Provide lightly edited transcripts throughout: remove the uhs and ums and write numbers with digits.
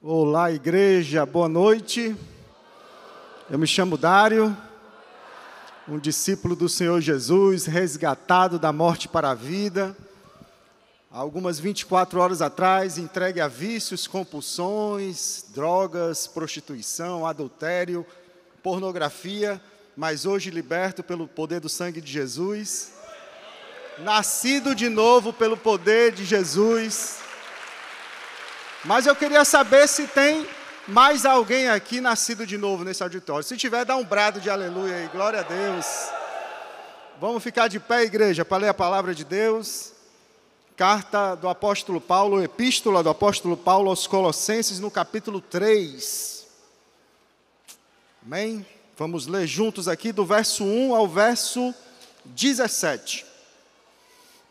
Olá, igreja, boa noite. Eu me chamo Dário, um discípulo do Senhor Jesus, resgatado da morte para a vida. Há algumas 24 horas atrás, entregue a vícios, compulsões, drogas, prostituição, adultério, pornografia, mas hoje liberto pelo poder do sangue de Jesus, nascido de novo pelo poder de Jesus. Mas eu queria saber se tem mais alguém aqui nascido de novo nesse auditório. Se tiver, dá um brado de aleluia aí, glória a Deus. Vamos ficar de pé, igreja, para ler a palavra de Deus. Carta do apóstolo Paulo, epístola do apóstolo Paulo aos Colossenses, no capítulo 3. Amém? Vamos ler juntos aqui do verso 1 ao verso 17.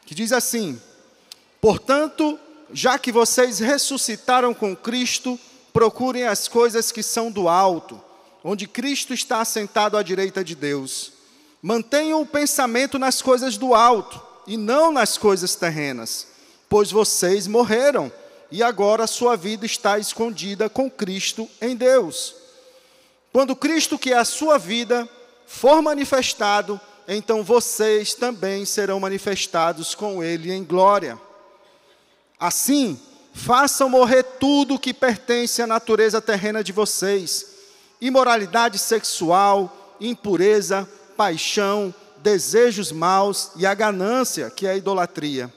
Que diz assim: portanto, já que vocês ressuscitaram com Cristo, procurem as coisas que são do alto, onde Cristo está assentado à direita de Deus. Mantenham o pensamento nas coisas do alto, e não nas coisas terrenas, pois vocês morreram, e agora a sua vida está escondida com Cristo em Deus. Quando Cristo, que é a sua vida, for manifestado, então vocês também serão manifestados com Ele em glória. Assim, façam morrer tudo que pertence à natureza terrena de vocês: imoralidade sexual, impureza, paixão, desejos maus e a ganância, que é a idolatria.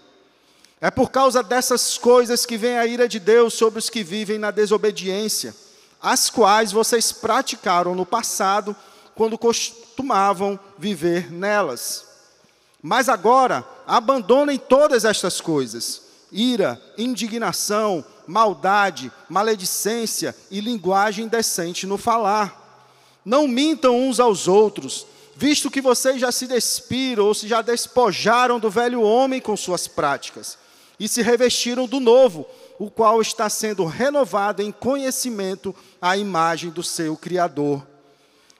É por causa dessas coisas que vem a ira de Deus sobre os que vivem na desobediência, as quais vocês praticaram no passado, quando costumavam viver nelas. Mas agora, abandonem todas estas coisas: ira, indignação, maldade, maledicência e linguagem indecente no falar. Não mintam uns aos outros, visto que vocês já se despiram ou se já despojaram do velho homem com suas práticas, e se revestiram do novo, o qual está sendo renovado em conhecimento à imagem do seu Criador.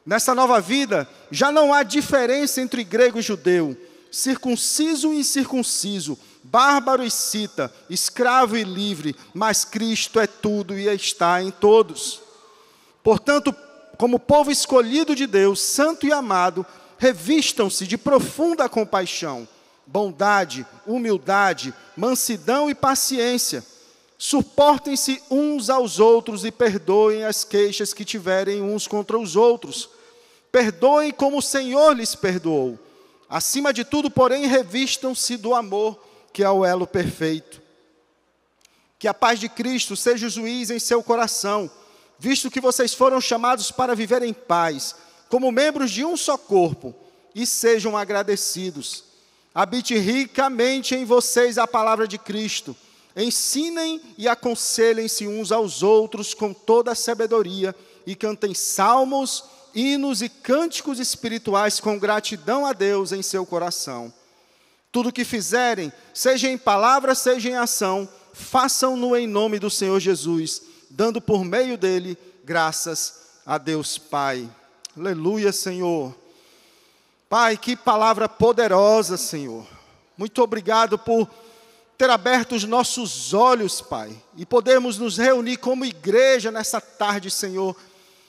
Nessa nova vida, já não há diferença entre grego e judeu, circunciso e incircunciso, bárbaro e cita, escravo e livre, mas Cristo é tudo e está em todos. Portanto, como povo escolhido de Deus, santo e amado, revistam-se de profunda compaixão, bondade, humildade, mansidão e paciência. Suportem-se uns aos outros e perdoem as queixas que tiverem uns contra os outros. Perdoem como o Senhor lhes perdoou. Acima de tudo, porém, revistam-se do amor, que é o elo perfeito. Que a paz de Cristo seja o juiz em seu coração, visto que vocês foram chamados para viver em paz, como membros de um só corpo, e sejam agradecidos. Habite ricamente em vocês a palavra de Cristo. Ensinem e aconselhem-se uns aos outros com toda a sabedoria, e cantem salmos, hinos e cânticos espirituais com gratidão a Deus em seu coração. Tudo o que fizerem, seja em palavra, seja em ação, façam-no em nome do Senhor Jesus, dando por meio dele graças a Deus Pai. Aleluia, Senhor. Pai, que palavra poderosa, Senhor. Muito obrigado por ter aberto os nossos olhos, Pai, e podermos nos reunir como igreja nessa tarde, Senhor,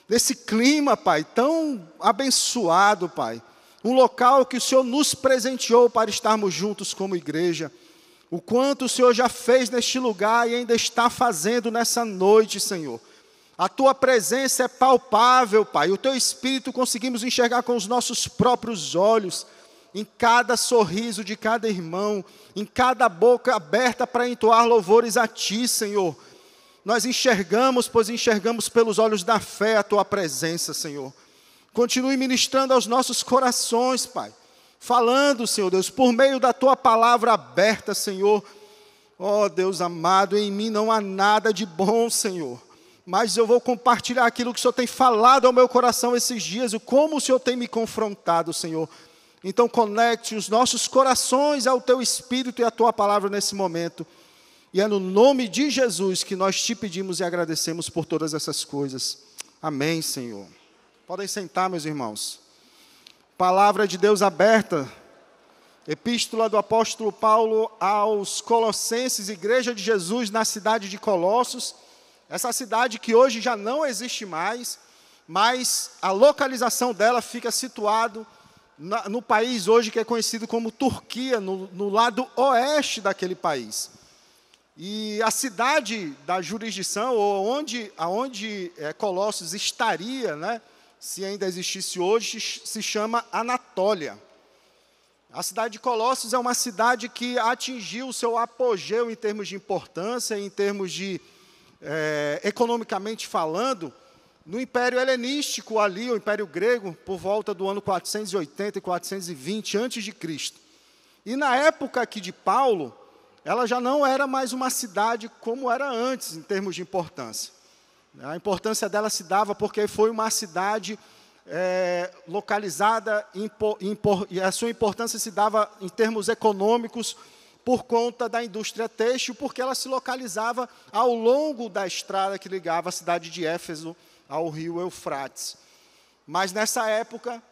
nesse clima, Pai, tão abençoado, Pai. Um local que o Senhor nos presenteou para estarmos juntos como igreja. O quanto o Senhor já fez neste lugar e ainda está fazendo nessa noite, Senhor. A Tua presença é palpável, Pai. O Teu Espírito conseguimos enxergar com os nossos próprios olhos, em cada sorriso de cada irmão, em cada boca aberta para entoar louvores a Ti, Senhor. Nós enxergamos, pois enxergamos pelos olhos da fé a Tua presença, Senhor. Continue ministrando aos nossos corações, Pai. Falando, Senhor Deus, por meio da Tua palavra aberta, Senhor. Ó Deus amado, em mim não há nada de bom, Senhor. Mas eu vou compartilhar aquilo que o Senhor tem falado ao meu coração esses dias, e como o Senhor tem me confrontado, Senhor. Então conecte os nossos corações ao Teu Espírito e à Tua palavra nesse momento. E é no nome de Jesus que nós Te pedimos e agradecemos por todas essas coisas. Amém, Senhor. Podem sentar, meus irmãos. Palavra de Deus aberta. Epístola do apóstolo Paulo aos Colossenses, igreja de Jesus na cidade de Colossos, Essa cidade que hoje já não existe mais, mas a localização dela fica situado no país hoje que é conhecido como Turquia, no lado oeste daquele país. E a cidade da jurisdição, ou aonde Colossos estaria, né, se ainda existisse hoje, se chama Anatólia. A cidade de Colossos é uma cidade que atingiu o seu apogeu em termos de importância, em termos de, economicamente falando, no Império Helenístico ali, o Império Grego, por volta do ano 480 e 420 a.C. E na época aqui de Paulo, ela já não era mais uma cidade como era antes, em termos de importância. A importância dela se dava porque foi uma cidade localizada, e a sua importância se dava em termos econômicos por conta da indústria têxtil, porque ela se localizava ao longo da estrada que ligava a cidade de Éfeso ao rio Eufrates. Mas nessa época,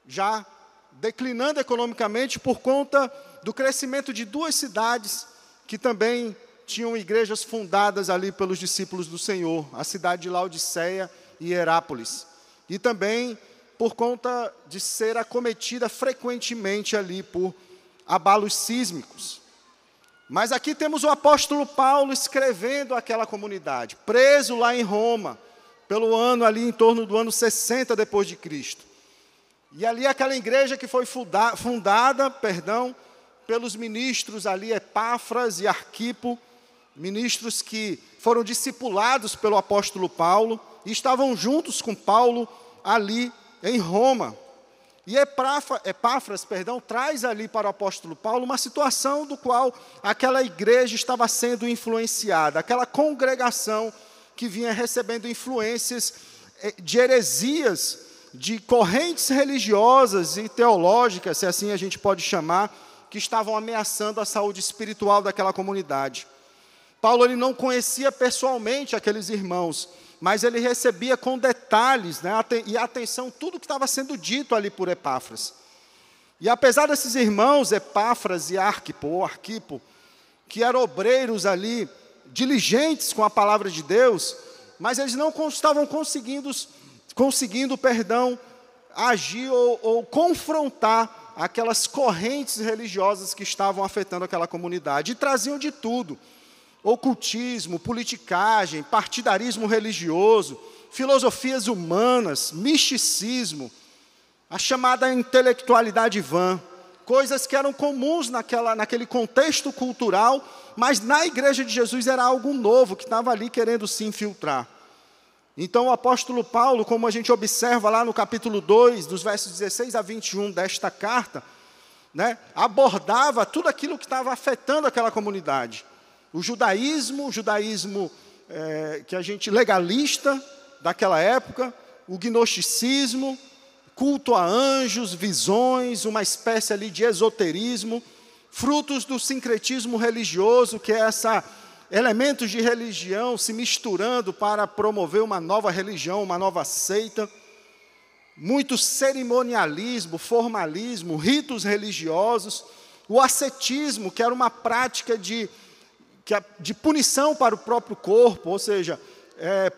já declinando economicamente por conta do crescimento de duas cidades que também tinham igrejas fundadas ali pelos discípulos do Senhor, a cidade de Laodiceia e Herápolis. E também por conta de ser acometida frequentemente ali por abalos sísmicos. Mas aqui temos o apóstolo Paulo escrevendo àquela comunidade, preso lá em Roma, pelo ano ali em torno do ano 60 depois de Cristo. E ali aquela igreja que foi fundada, pelos ministros ali, Epáfras e Arquipo, ministros que foram discipulados pelo apóstolo Paulo, e estavam juntos com Paulo ali em Roma. E Epáfras, traz ali para o apóstolo Paulo uma situação do qual aquela igreja estava sendo influenciada, aquela congregação que vinha recebendo influências de heresias, de correntes religiosas e teológicas, se assim a gente pode chamar, que estavam ameaçando a saúde espiritual daquela comunidade. Paulo ele não conhecia pessoalmente aqueles irmãos, mas ele recebia com detalhes, né, e atenção tudo que estava sendo dito ali por Epáfras. E apesar desses irmãos, Epáfras e Arquipo, que eram obreiros ali, diligentes com a palavra de Deus, mas eles não estavam conseguindo, agir ou confrontar aquelas correntes religiosas que estavam afetando aquela comunidade. E traziam de tudo: ocultismo, politicagem, partidarismo religioso, filosofias humanas, misticismo, a chamada intelectualidade vã, coisas que eram comuns naquele contexto cultural, mas na igreja de Jesus era algo novo, que estava ali querendo se infiltrar. Então o apóstolo Paulo, como a gente observa lá no capítulo 2, dos versos 16 a 21 desta carta, né, abordava tudo aquilo que estava afetando aquela comunidade. O judaísmo que a gente legalista daquela época, o gnosticismo, culto a anjos, visões, uma espécie ali de esoterismo, frutos do sincretismo religioso, que é elementos de religião se misturando para promover uma nova religião, uma nova seita, muito cerimonialismo, formalismo, ritos religiosos, o ascetismo, que era uma prática de punição para o próprio corpo, ou seja,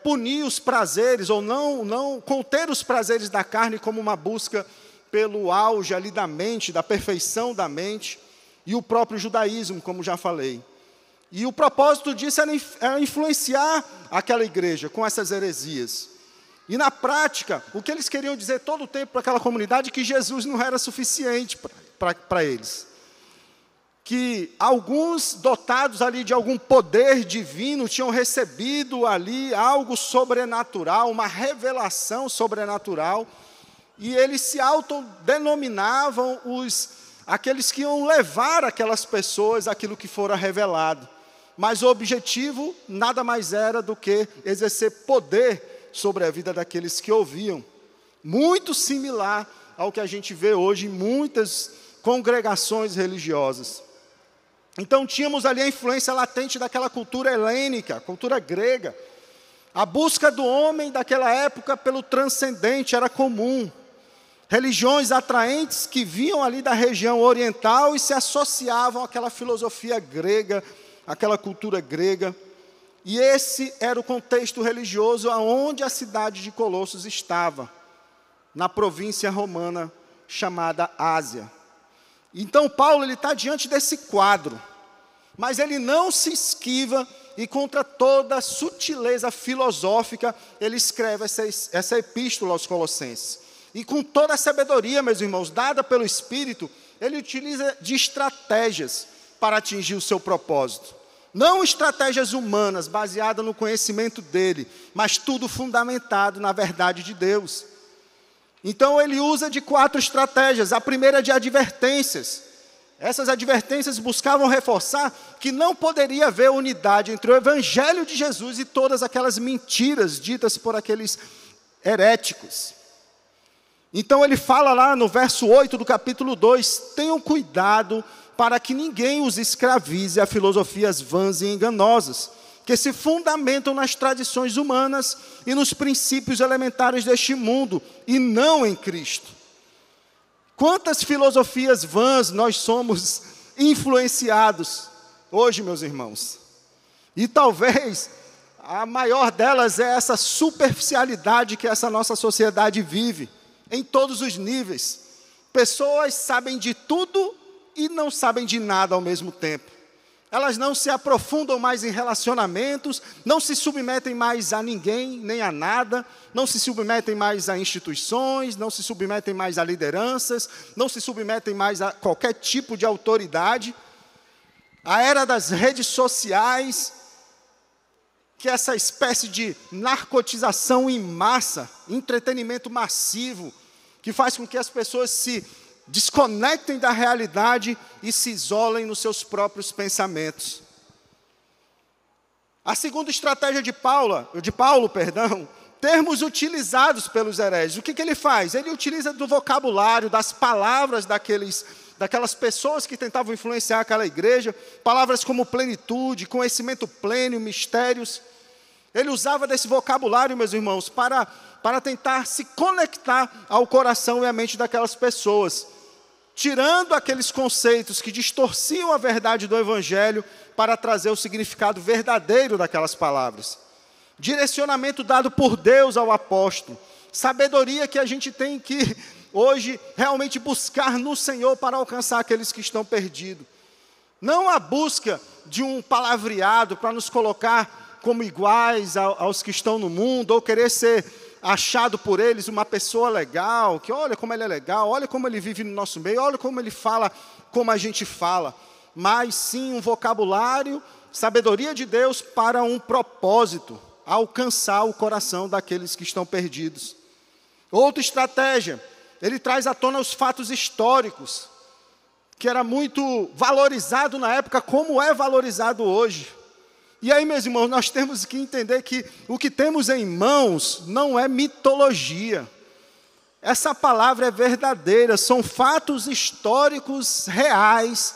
punir os prazeres, ou não conter os prazeres da carne como uma busca pelo auge ali da mente, da perfeição da mente, e o próprio judaísmo, como já falei. E o propósito disso era influenciar aquela igreja com essas heresias. E na prática, o que eles queriam dizer todo o tempo para aquela comunidade, que Jesus não era suficiente para eles. Que alguns dotados ali de algum poder divino tinham recebido ali algo sobrenatural, uma revelação sobrenatural, e eles se autodenominavam aqueles que iam levar aquelas pessoas aquilo que fora revelado. Mas o objetivo nada mais era do que exercer poder sobre a vida daqueles que ouviam. Muito similar ao que a gente vê hoje em muitas congregações religiosas. Então tínhamos ali a influência latente daquela cultura helênica, cultura grega. A busca do homem daquela época pelo transcendente era comum. Religiões atraentes que vinham ali da região oriental e se associavam àquela filosofia grega, àquela cultura grega. E esse era o contexto religioso aonde a cidade de Colossos estava, na província romana chamada Ásia. Então Paulo está diante desse quadro, mas ele não se esquiva e contra toda a sutileza filosófica, ele escreve essa epístola aos Colossenses. E com toda a sabedoria, meus irmãos, dada pelo Espírito, ele utiliza de estratégias para atingir o seu propósito. Não estratégias humanas, baseadas no conhecimento dele, mas tudo fundamentado na verdade de Deus. Então ele usa de 4 estratégias. A primeira é de advertências. Essas advertências buscavam reforçar que não poderia haver unidade entre o Evangelho de Jesus e todas aquelas mentiras ditas por aqueles heréticos. Então ele fala lá no verso 8 do capítulo 2, tenham cuidado para que ninguém os escravize a filosofias vãs e enganosas, que se fundamentam nas tradições humanas e nos princípios elementares deste mundo, e não em Cristo. Quantas filosofias vãs nós somos influenciados hoje, meus irmãos? E talvez a maior delas é essa superficialidade que essa nossa sociedade vive, em todos os níveis. Pessoas sabem de tudo e não sabem de nada ao mesmo tempo. Elas não se aprofundam mais em relacionamentos, não se submetem mais a ninguém, nem a nada, não se submetem mais a instituições, não se submetem mais a lideranças, não se submetem mais a qualquer tipo de autoridade. A era das redes sociais, que é essa espécie de narcotização em massa, entretenimento massivo, que faz com que as pessoas se desconectem da realidade e se isolem nos seus próprios pensamentos. A segunda estratégia de Paulo, termos utilizados pelos hereges. O que ele faz? Ele utiliza do vocabulário, das palavras daquelas pessoas que tentavam influenciar aquela igreja, palavras como plenitude, conhecimento pleno, mistérios. Ele usava desse vocabulário, meus irmãos, para tentar se conectar ao coração e à mente daquelas pessoas, tirando aqueles conceitos que distorciam a verdade do Evangelho para trazer o significado verdadeiro daquelas palavras. Direcionamento dado por Deus ao apóstolo, sabedoria que a gente tem que hoje realmente buscar no Senhor para alcançar aqueles que estão perdidos. Não a busca de um palavreado para nos colocar como iguais aos que estão no mundo, ou querer ser achado por eles uma pessoa legal, que olha como ele é legal, olha como ele vive no nosso meio, olha como ele fala, como a gente fala, mas sim um vocabulário, sabedoria de Deus para um propósito, alcançar o coração daqueles que estão perdidos. Outra estratégia, ele traz à tona os fatos históricos, que era muito valorizado na época, como é valorizado hoje. E aí, meus irmãos, nós temos que entender que o que temos em mãos não é mitologia. Essa palavra é verdadeira, são fatos históricos reais,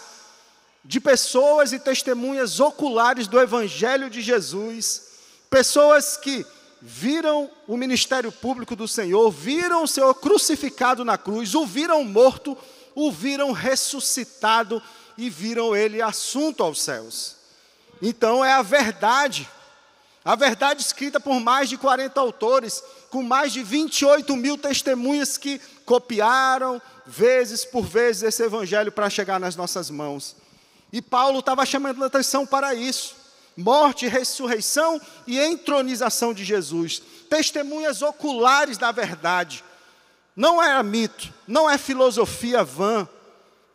de pessoas e testemunhas oculares do Evangelho de Jesus, pessoas que viram o ministério público do Senhor, viram o Senhor crucificado na cruz, o viram morto, o viram ressuscitado e viram ele assunto aos céus. Então é a verdade escrita por mais de 40 autores, com mais de 28 mil testemunhas que copiaram, vezes por vezes, esse evangelho para chegar nas nossas mãos. E Paulo estava chamando a atenção para isso. Morte, ressurreição e entronização de Jesus. Testemunhas oculares da verdade. Não era mito, não é filosofia vã,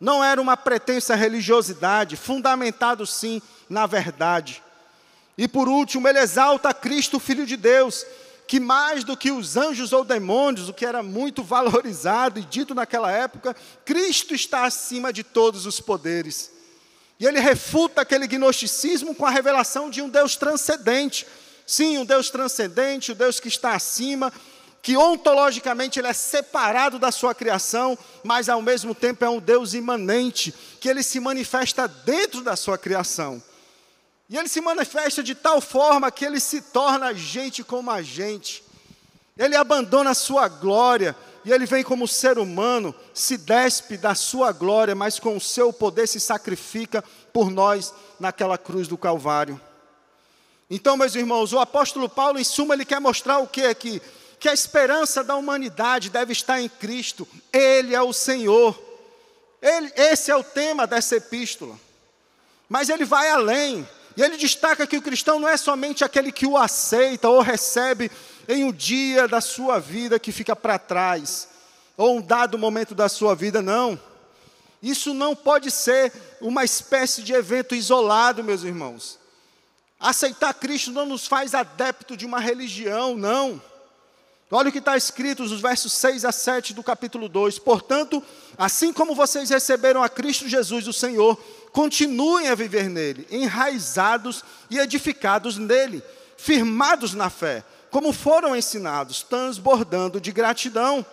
não era uma pretensa religiosidade, fundamentado sim na verdade. E por último, ele exalta Cristo, Filho de Deus, que mais do que os anjos ou demônios, o que era muito valorizado e dito naquela época, Cristo está acima de todos os poderes. E ele refuta aquele gnosticismo com a revelação de um Deus transcendente. Sim, um Deus transcendente, o Deus que está acima, que ontologicamente ele é separado da sua criação, mas ao mesmo tempo é um Deus imanente, que ele se manifesta dentro da sua criação. E ele se manifesta de tal forma que ele se torna gente como a gente. Ele abandona a sua glória e ele vem como ser humano, se despe da sua glória, mas com o seu poder se sacrifica por nós naquela cruz do Calvário. Então, meus irmãos, o apóstolo Paulo, em suma, ele quer mostrar o que aqui? Que a esperança da humanidade deve estar em Cristo. Ele é o Senhor. Esse é o tema dessa epístola. Mas ele vai além. E ele destaca que o cristão não é somente aquele que o aceita ou recebe em um dia da sua vida que fica para trás, ou um dado momento da sua vida, não. Isso não pode ser uma espécie de evento isolado, meus irmãos. Aceitar Cristo não nos faz adepto de uma religião, não. Olha o que está escrito nos versos 6 a 7 do capítulo 2. Portanto, assim como vocês receberam a Cristo Jesus, o Senhor, continuem a viver nele, enraizados e edificados nele, firmados na fé, como foram ensinados, transbordando de gratidão.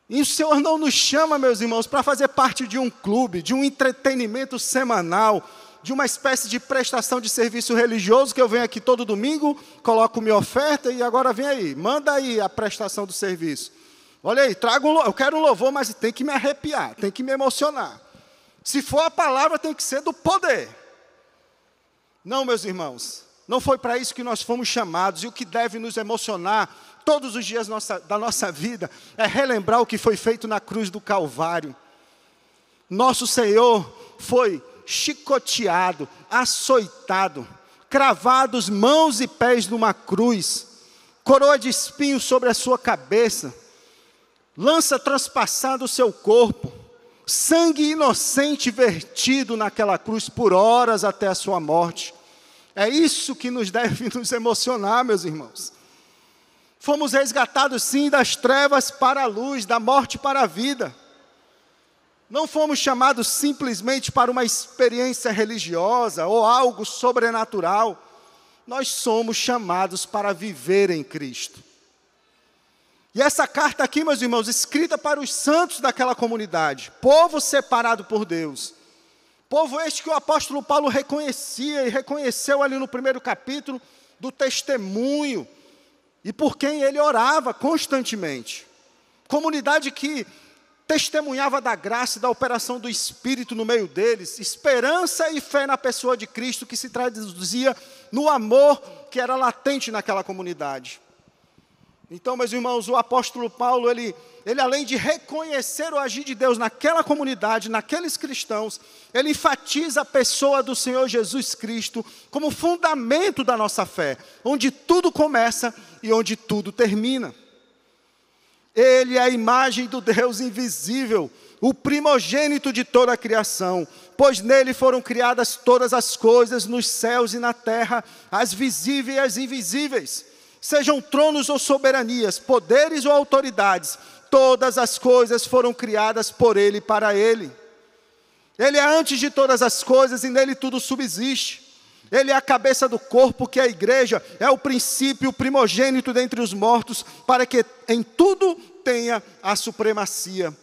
E o Senhor não nos chama, meus irmãos, para fazer parte de um clube, de um entretenimento semanal, de uma espécie de prestação de serviço religioso, que eu venho aqui todo domingo, coloco minha oferta e agora vem aí, manda aí a prestação do serviço. Olha aí, eu quero um louvor, mas tem que me arrepiar, tem que me emocionar. Se for a palavra, tem que ser do poder. Não, meus irmãos, não foi para isso que nós fomos chamados, e o que deve nos emocionar todos os dias da nossa vida é relembrar o que foi feito na cruz do Calvário. Nosso Senhor foi chicoteado, açoitado, cravados mãos e pés numa cruz, coroa de espinhos sobre a sua cabeça, lança transpassada o seu corpo, sangue inocente vertido naquela cruz por horas até a sua morte. É isso que nos deve nos emocionar, meus irmãos. Fomos resgatados sim das trevas para a luz, da morte para a vida. Não fomos chamados simplesmente para uma experiência religiosa ou algo sobrenatural. Nós somos chamados para viver em Cristo. E essa carta aqui, meus irmãos, escrita para os santos daquela comunidade, povo separado por Deus, povo este que o apóstolo Paulo reconhecia e reconheceu ali no primeiro capítulo do testemunho, e por quem ele orava constantemente. Comunidade que testemunhava da graça e da operação do Espírito no meio deles, esperança e fé na pessoa de Cristo que se traduzia no amor que era latente naquela comunidade. Então, meus irmãos, o apóstolo Paulo, ele além de reconhecer o agir de Deus naquela comunidade, naqueles cristãos, ele enfatiza a pessoa do Senhor Jesus Cristo como fundamento da nossa fé, onde tudo começa e onde tudo termina. Ele é a imagem do Deus invisível, o primogênito de toda a criação, pois nele foram criadas todas as coisas nos céus e na terra, as visíveis e as invisíveis, sejam tronos ou soberanias, poderes ou autoridades, todas as coisas foram criadas por ele e para ele. Ele é antes de todas as coisas e nele tudo subsiste. Ele é a cabeça do corpo, que é a igreja, é o princípio, o primogênito dentre os mortos, para que em tudo tenha a supremacia.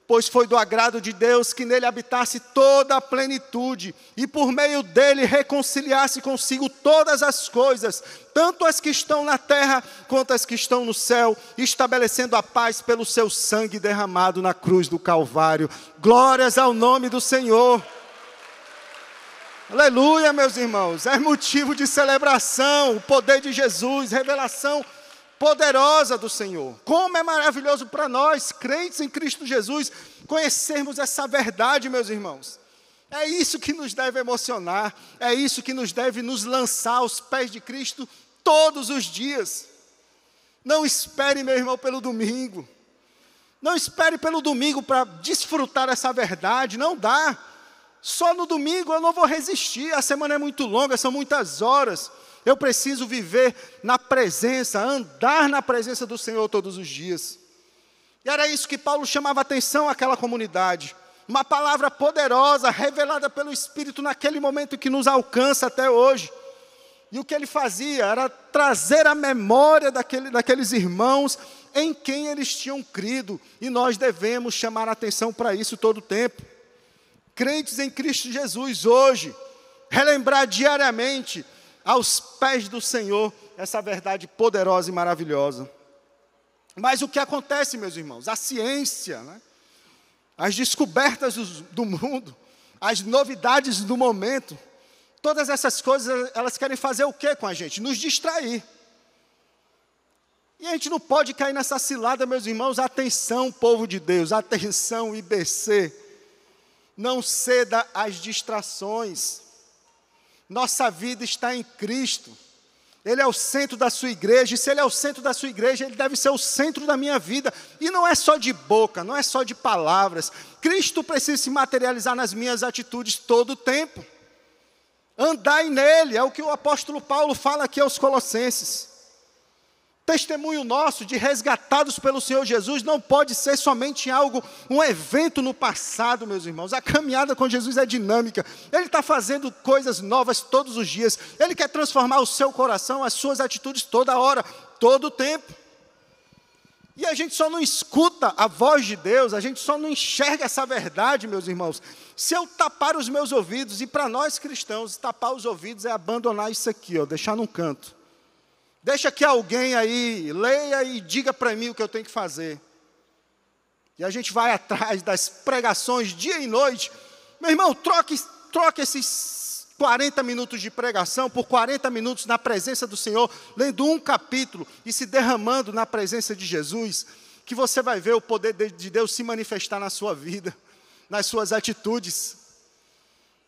Pois foi do agrado de Deus que nele habitasse toda a plenitude, e por meio dele reconciliasse consigo todas as coisas, tanto as que estão na terra, quanto as que estão no céu, estabelecendo a paz pelo seu sangue derramado na cruz do Calvário. Glórias ao nome do Senhor. Aleluia, meus irmãos, é motivo de celebração, o poder de Jesus, revelação poderosa do Senhor. Como é maravilhoso para nós, crentes em Cristo Jesus, conhecermos essa verdade, meus irmãos. É isso que nos deve emocionar, é isso que nos deve nos lançar aos pés de Cristo todos os dias. Não espere, meu irmão, pelo domingo. Não espere pelo domingo para desfrutar essa verdade, não dá. Só no domingo eu não vou resistir, a semana é muito longa, são muitas horas. Eu preciso viver na presença, andar na presença do Senhor todos os dias. E era isso que Paulo chamava a atenção àquela comunidade. Uma palavra poderosa, revelada pelo Espírito naquele momento que nos alcança até hoje. E o que ele fazia era trazer a memória daqueles irmãos em quem eles tinham crido. E nós devemos chamar a atenção para isso todo o tempo. Crentes em Cristo Jesus hoje, relembrar diariamente aos pés do Senhor essa verdade poderosa e maravilhosa. Mas o que acontece, meus irmãos? A ciência, né? As descobertas do mundo, as novidades do momento, Todas essas coisas, elas querem fazer o que com a gente? Nos distrair. E a gente não pode cair nessa cilada, meus irmãos. Atenção, povo de Deus, atenção, IBC. Não ceda às distrações. Nossa vida está em Cristo. Ele é o centro da sua igreja, e se Ele é o centro da sua igreja, Ele deve ser o centro da minha vida. E não é só de boca, não é só de palavras. Cristo precisa se materializar nas minhas atitudes todo o tempo. Andai nele, é o que o apóstolo Paulo fala aqui aos Colossenses. Testemunho nosso de resgatados pelo Senhor Jesus não pode ser somente algo, um evento no passado, meus irmãos. A caminhada com Jesus é dinâmica. Ele está fazendo coisas novas todos os dias. Ele quer transformar o seu coração, as suas atitudes toda hora, todo o tempo. E a gente só não escuta a voz de Deus, a gente só não enxerga essa verdade, meus irmãos, se eu tapar os meus ouvidos. E para nós cristãos, tapar os ouvidos é abandonar isso aqui, deixar num canto. Deixa que alguém aí leia e diga para mim o que eu tenho que fazer. E a gente vai atrás das pregações dia e noite. Meu irmão, troque esses 40 minutos de pregação por 40 minutos na presença do Senhor, lendo um capítulo e se derramando na presença de Jesus, que você vai ver o poder de Deus se manifestar na sua vida, nas suas atitudes.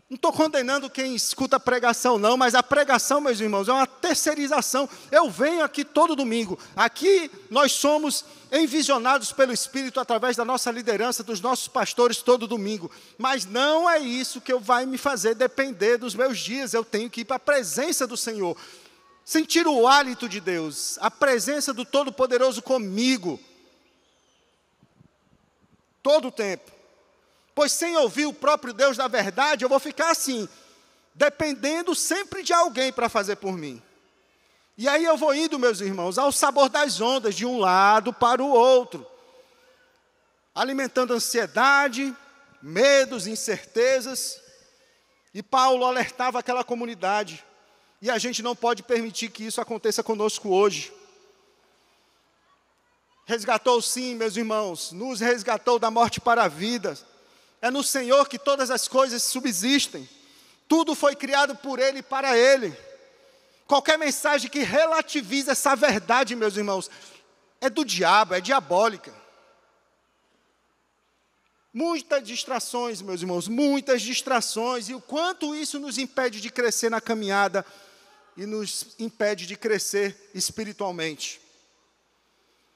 Não estou condenando quem escuta a pregação, não, mas a pregação, meus irmãos, é uma terceirização. Eu venho aqui todo domingo. Aqui nós somos envisionados pelo Espírito através da nossa liderança, dos nossos pastores todo domingo. Mas não é isso que vai me fazer depender dos meus dias. Eu tenho que ir para a presença do Senhor. Sentir o hálito de Deus, a presença do Todo-Poderoso comigo. Todo o tempo. Pois sem ouvir o próprio Deus da verdade, eu vou ficar assim, dependendo sempre de alguém para fazer por mim. E aí eu vou indo, meus irmãos, ao sabor das ondas, de um lado para o outro, alimentando ansiedade, medos, incertezas. E Paulo alertava aquela comunidade, e a gente não pode permitir que isso aconteça conosco hoje. Resgatou sim, meus irmãos, nos resgatou da morte para a vida. É no Senhor que todas as coisas subsistem. Tudo foi criado por Ele e para Ele. Qualquer mensagem que relativiza essa verdade, meus irmãos, é do diabo, é diabólica. Muitas distrações, meus irmãos, muitas distrações. E o quanto isso nos impede de crescer na caminhada e nos impede de crescer espiritualmente.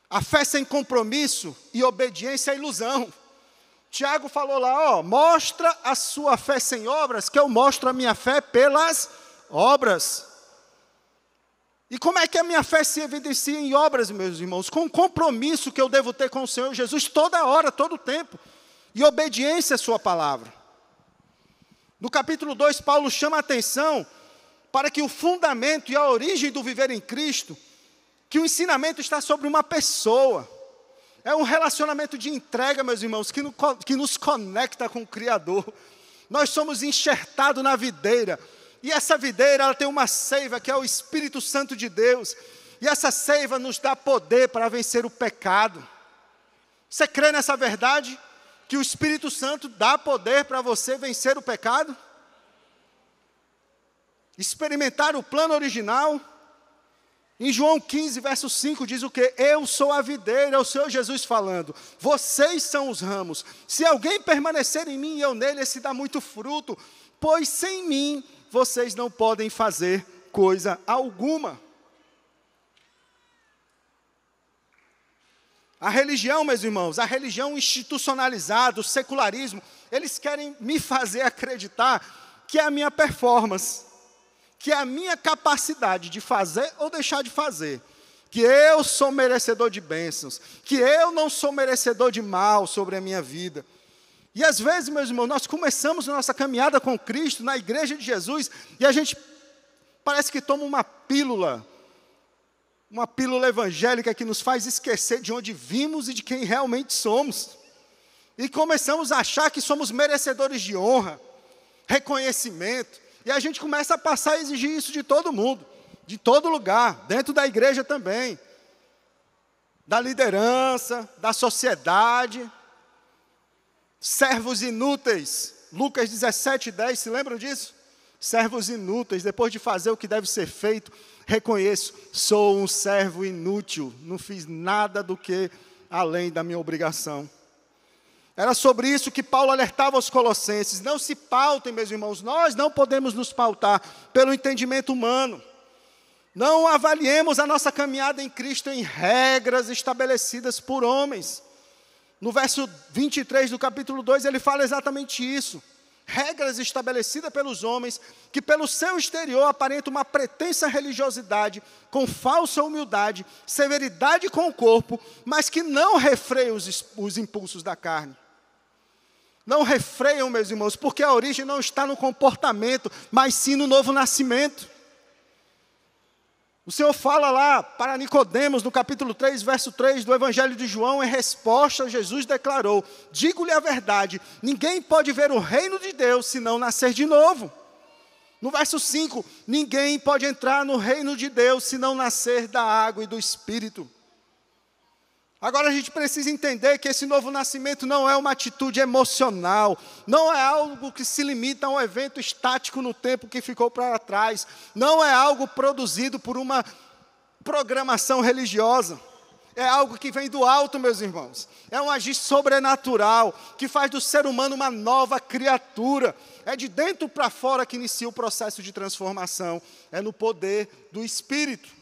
A fé sem compromisso e obediência é ilusão. Tiago falou lá, mostra a sua fé sem obras, que eu mostro a minha fé pelas obras. E como é que a minha fé se evidencia em obras, meus irmãos? Com o compromisso que eu devo ter com o Senhor Jesus toda hora, todo o tempo. E obediência à sua palavra. No capítulo 2, Paulo chama a atenção para que o fundamento e a origem do viver em Cristo, que o ensinamento está sobre uma pessoa. É um relacionamento de entrega, meus irmãos, que nos conecta com o Criador. Nós somos enxertados na videira. E essa videira, ela tem uma seiva, que é o Espírito Santo de Deus. E essa seiva nos dá poder para vencer o pecado. Você crê nessa verdade? Que o Espírito Santo dá poder para você vencer o pecado? Experimentar o plano original? Em João 15, verso 5, diz o quê? Eu sou a videira, é o Senhor Jesus falando. Vocês são os ramos. Se alguém permanecer em mim e eu nele, esse dá muito fruto. Pois sem mim, vocês não podem fazer coisa alguma. A religião, meus irmãos, a religião institucionalizada, o secularismo, eles querem me fazer acreditar que é a minha performance, que é a minha capacidade de fazer ou deixar de fazer, que eu sou merecedor de bênçãos, que eu não sou merecedor de mal sobre a minha vida. E às vezes, meus irmãos, nós começamos a nossa caminhada com Cristo, na igreja de Jesus, e a gente parece que toma uma pílula evangélica que nos faz esquecer de onde vimos e de quem realmente somos. E começamos a achar que somos merecedores de honra, reconhecimento, e a gente começa a passar a exigir isso de todo mundo, de todo lugar, dentro da igreja também, da liderança, da sociedade. Servos inúteis, Lucas 17:10, se lembram disso? servos inúteis, depois de fazer o que deve ser feito, reconheço, sou um servo inútil, não fiz nada do que além da minha obrigação. Era sobre isso que Paulo alertava aos colossenses. Não se pautem, meus irmãos, nós não podemos nos pautar pelo entendimento humano. Não avaliemos a nossa caminhada em Cristo em regras estabelecidas por homens. No verso 23 do capítulo 2, ele fala exatamente isso. Regras estabelecidas pelos homens, que pelo seu exterior aparentam uma pretensa religiosidade, com falsa humildade, severidade com o corpo, mas que não refreiam os impulsos da carne. Não refreiam, meus irmãos, porque a origem não está no comportamento, mas sim no novo nascimento. O Senhor fala lá para Nicodemos, no capítulo 3, verso 3 do Evangelho de João, em resposta, Jesus declarou, digo-lhe a verdade, ninguém pode ver o reino de Deus se não nascer de novo. No verso 5, ninguém pode entrar no reino de Deus se não nascer da água e do Espírito. Agora a gente precisa entender que esse novo nascimento não é uma atitude emocional, não é algo que se limita a um evento estático no tempo que ficou para trás, não é algo produzido por uma programação religiosa, é algo que vem do alto, meus irmãos, é um agir sobrenatural, que faz do ser humano uma nova criatura, é de dentro para fora que inicia o processo de transformação, é no poder do Espírito.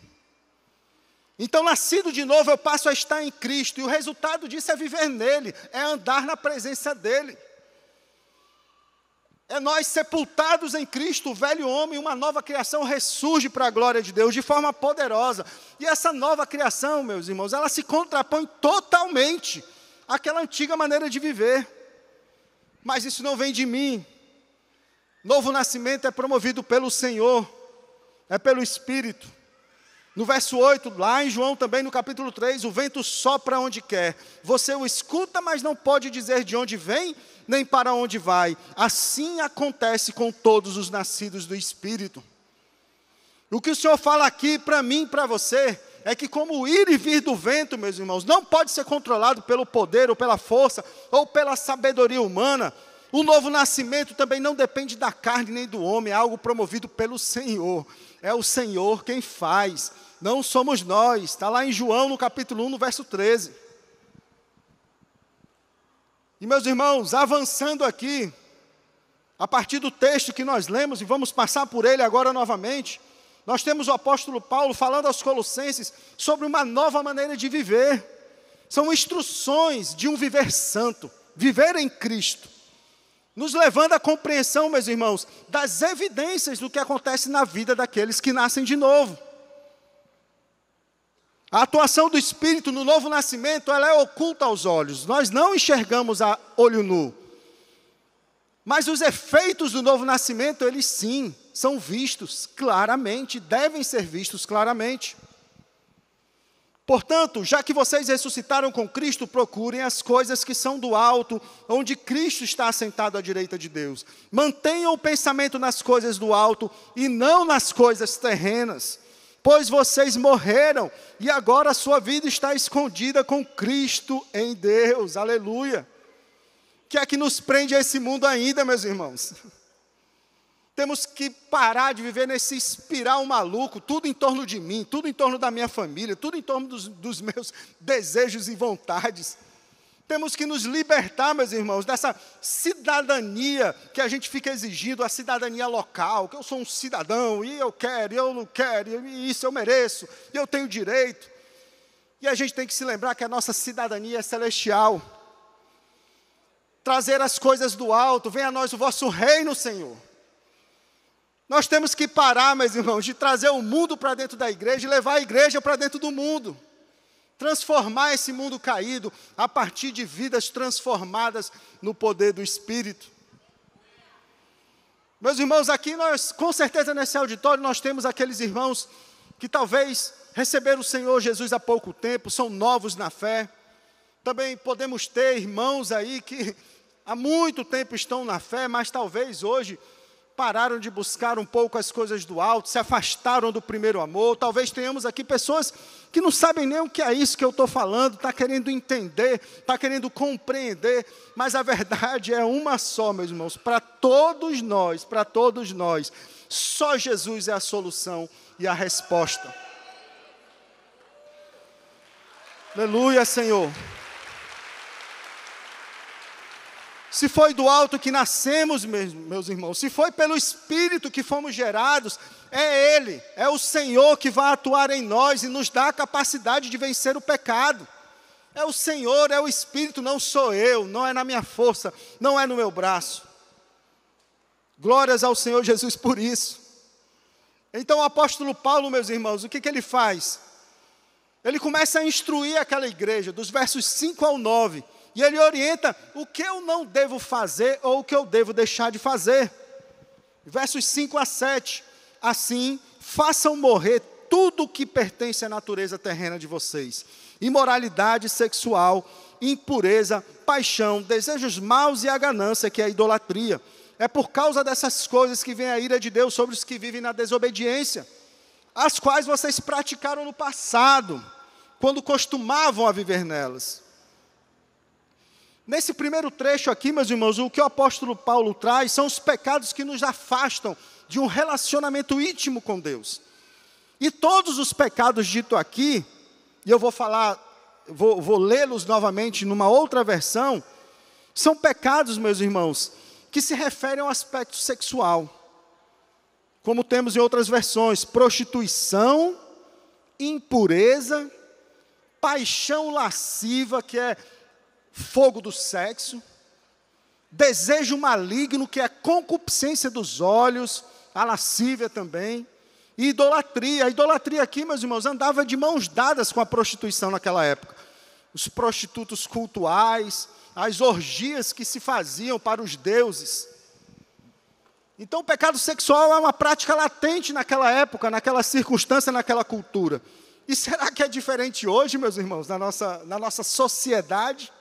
Então, nascido de novo, eu passo a estar em Cristo, e o resultado disso é viver nele, é andar na presença dele. É nós sepultados em Cristo, o velho homem, uma nova criação ressurge para a glória de Deus de forma poderosa. E essa nova criação, meus irmãos, ela se contrapõe totalmente àquela antiga maneira de viver. Mas isso não vem de mim. Novo nascimento é promovido pelo Senhor, é pelo Espírito. No verso 8, lá em João também, no capítulo 3, o vento sopra onde quer. Você o escuta, mas não pode dizer de onde vem, nem para onde vai. Assim acontece com todos os nascidos do Espírito. O que o Senhor fala aqui para mim e para você, é que como o ir e vir do vento, meus irmãos, não pode ser controlado pelo poder, ou pela força, ou pela sabedoria humana. O novo nascimento também não depende da carne nem do homem, é algo promovido pelo Senhor. É o Senhor quem faz. Não somos nós, está lá em João, no capítulo 1, no verso 13. E meus irmãos, avançando aqui, a partir do texto que nós lemos, e vamos passar por ele agora novamente, nós temos o apóstolo Paulo falando aos Colossenses sobre uma nova maneira de viver. São instruções de um viver santo, viver em Cristo. Nos levando à compreensão, meus irmãos, das evidências do que acontece na vida daqueles que nascem de novo. A atuação do Espírito no novo nascimento, ela é oculta aos olhos. Nós não enxergamos a olho nu. Mas os efeitos do novo nascimento, eles sim, são vistos claramente, devem ser vistos claramente. Portanto, já que vocês ressuscitaram com Cristo, procurem as coisas que são do alto, onde Cristo está assentado à direita de Deus. Mantenham o pensamento nas coisas do alto e não nas coisas terrenas. Pois vocês morreram e agora a sua vida está escondida com Cristo em Deus. Aleluia. O que é que nos prende a esse mundo ainda, meus irmãos? Temos que parar de viver nesse espiral maluco, tudo em torno de mim, tudo em torno da minha família, tudo em torno dos meus desejos e vontades. Temos que nos libertar, meus irmãos, dessa cidadania que a gente fica exigindo, a cidadania local, que eu sou um cidadão, e eu quero, e eu não quero, e isso eu mereço, e eu tenho direito. E a gente tem que se lembrar que a nossa cidadania é celestial. Trazer as coisas do alto, venha a nós o vosso reino, Senhor. Nós temos que parar, meus irmãos, de trazer o mundo para dentro da igreja e levar a igreja para dentro do mundo. Transformar esse mundo caído a partir de vidas transformadas no poder do Espírito. Meus irmãos, aqui nós, com certeza nesse auditório, nós temos aqueles irmãos que talvez receberam o Senhor Jesus há pouco tempo, são novos na fé. Também podemos ter irmãos aí que há muito tempo estão na fé, mas talvez hoje pararam de buscar um pouco as coisas do alto, se afastaram do primeiro amor. Talvez tenhamos aqui pessoas que não sabem nem o que é isso que eu estou falando, está querendo entender, está querendo compreender, mas a verdade é uma só, meus irmãos, para todos nós, só Jesus é a solução e a resposta. Aleluia, Senhor. Se foi do alto que nascemos, meus irmãos, se foi pelo Espírito que fomos gerados, é Ele, é o Senhor que vai atuar em nós e nos dá a capacidade de vencer o pecado. É o Senhor, é o Espírito, não sou eu, não é na minha força, não é no meu braço. Glórias ao Senhor Jesus por isso. Então o apóstolo Paulo, meus irmãos, o que ele faz? Ele começa a instruir aquela igreja, dos versos 5 ao 9, e ele orienta o que eu não devo fazer ou o que eu devo deixar de fazer. Versos 5 a 7, assim, façam morrer tudo o que pertence à natureza terrena de vocês. Imoralidade sexual, impureza, paixão, desejos maus e a ganância, que é a idolatria. É por causa dessas coisas que vem a ira de Deus sobre os que vivem na desobediência, as quais vocês praticaram no passado, quando costumavam a viver nelas. Nesse primeiro trecho aqui, meus irmãos, o que o apóstolo Paulo traz são os pecados que nos afastam de um relacionamento íntimo com Deus. E todos os pecados ditos aqui, e eu vou lê-los novamente numa outra versão, são pecados, meus irmãos, que se referem ao aspecto sexual. Como temos em outras versões, prostituição, impureza, paixão lasciva, que é fogo do sexo, desejo maligno, que é a concupiscência dos olhos, a lascívia também, e idolatria. A idolatria aqui, meus irmãos, andava de mãos dadas com a prostituição naquela época. Os prostitutos cultuais, as orgias que se faziam para os deuses. Então o pecado sexual é uma prática latente naquela época, naquela circunstância, naquela cultura. E será que é diferente hoje, meus irmãos, na nossa sociedade?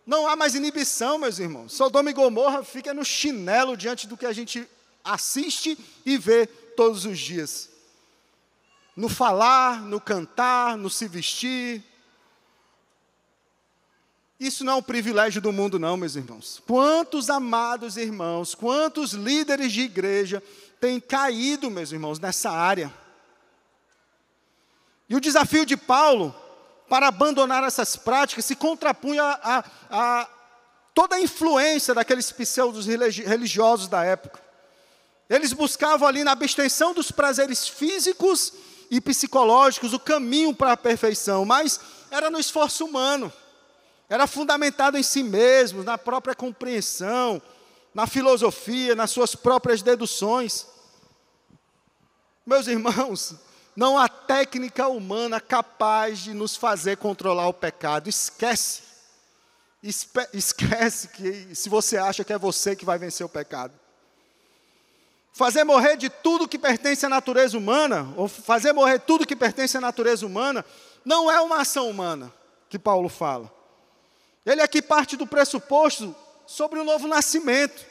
Não há mais inibição, meus irmãos. Sodoma e Gomorra fica no chinelo diante do que a gente assiste e vê todos os dias. No falar, no cantar, no se vestir. Isso não é um privilégio do mundo, não, meus irmãos. Quantos amados irmãos, quantos líderes de igreja têm caído, meus irmãos, nessa área? E o desafio de Paulo para abandonar essas práticas se contrapunha a toda a influência daqueles pseudos religiosos da época. Eles buscavam ali na abstenção dos prazeres físicos e psicológicos o caminho para a perfeição, mas era no esforço humano, era fundamentado em si mesmo, na própria compreensão, na filosofia, nas suas próprias deduções. Meus irmãos, não há técnica humana capaz de nos fazer controlar o pecado. Esquece que se você acha que é você que vai vencer o pecado. Fazer morrer de tudo que pertence à natureza humana, ou fazer morrer tudo que pertence à natureza humana, não é uma ação humana, que Paulo fala. Ele aqui parte do pressuposto sobre o novo nascimento,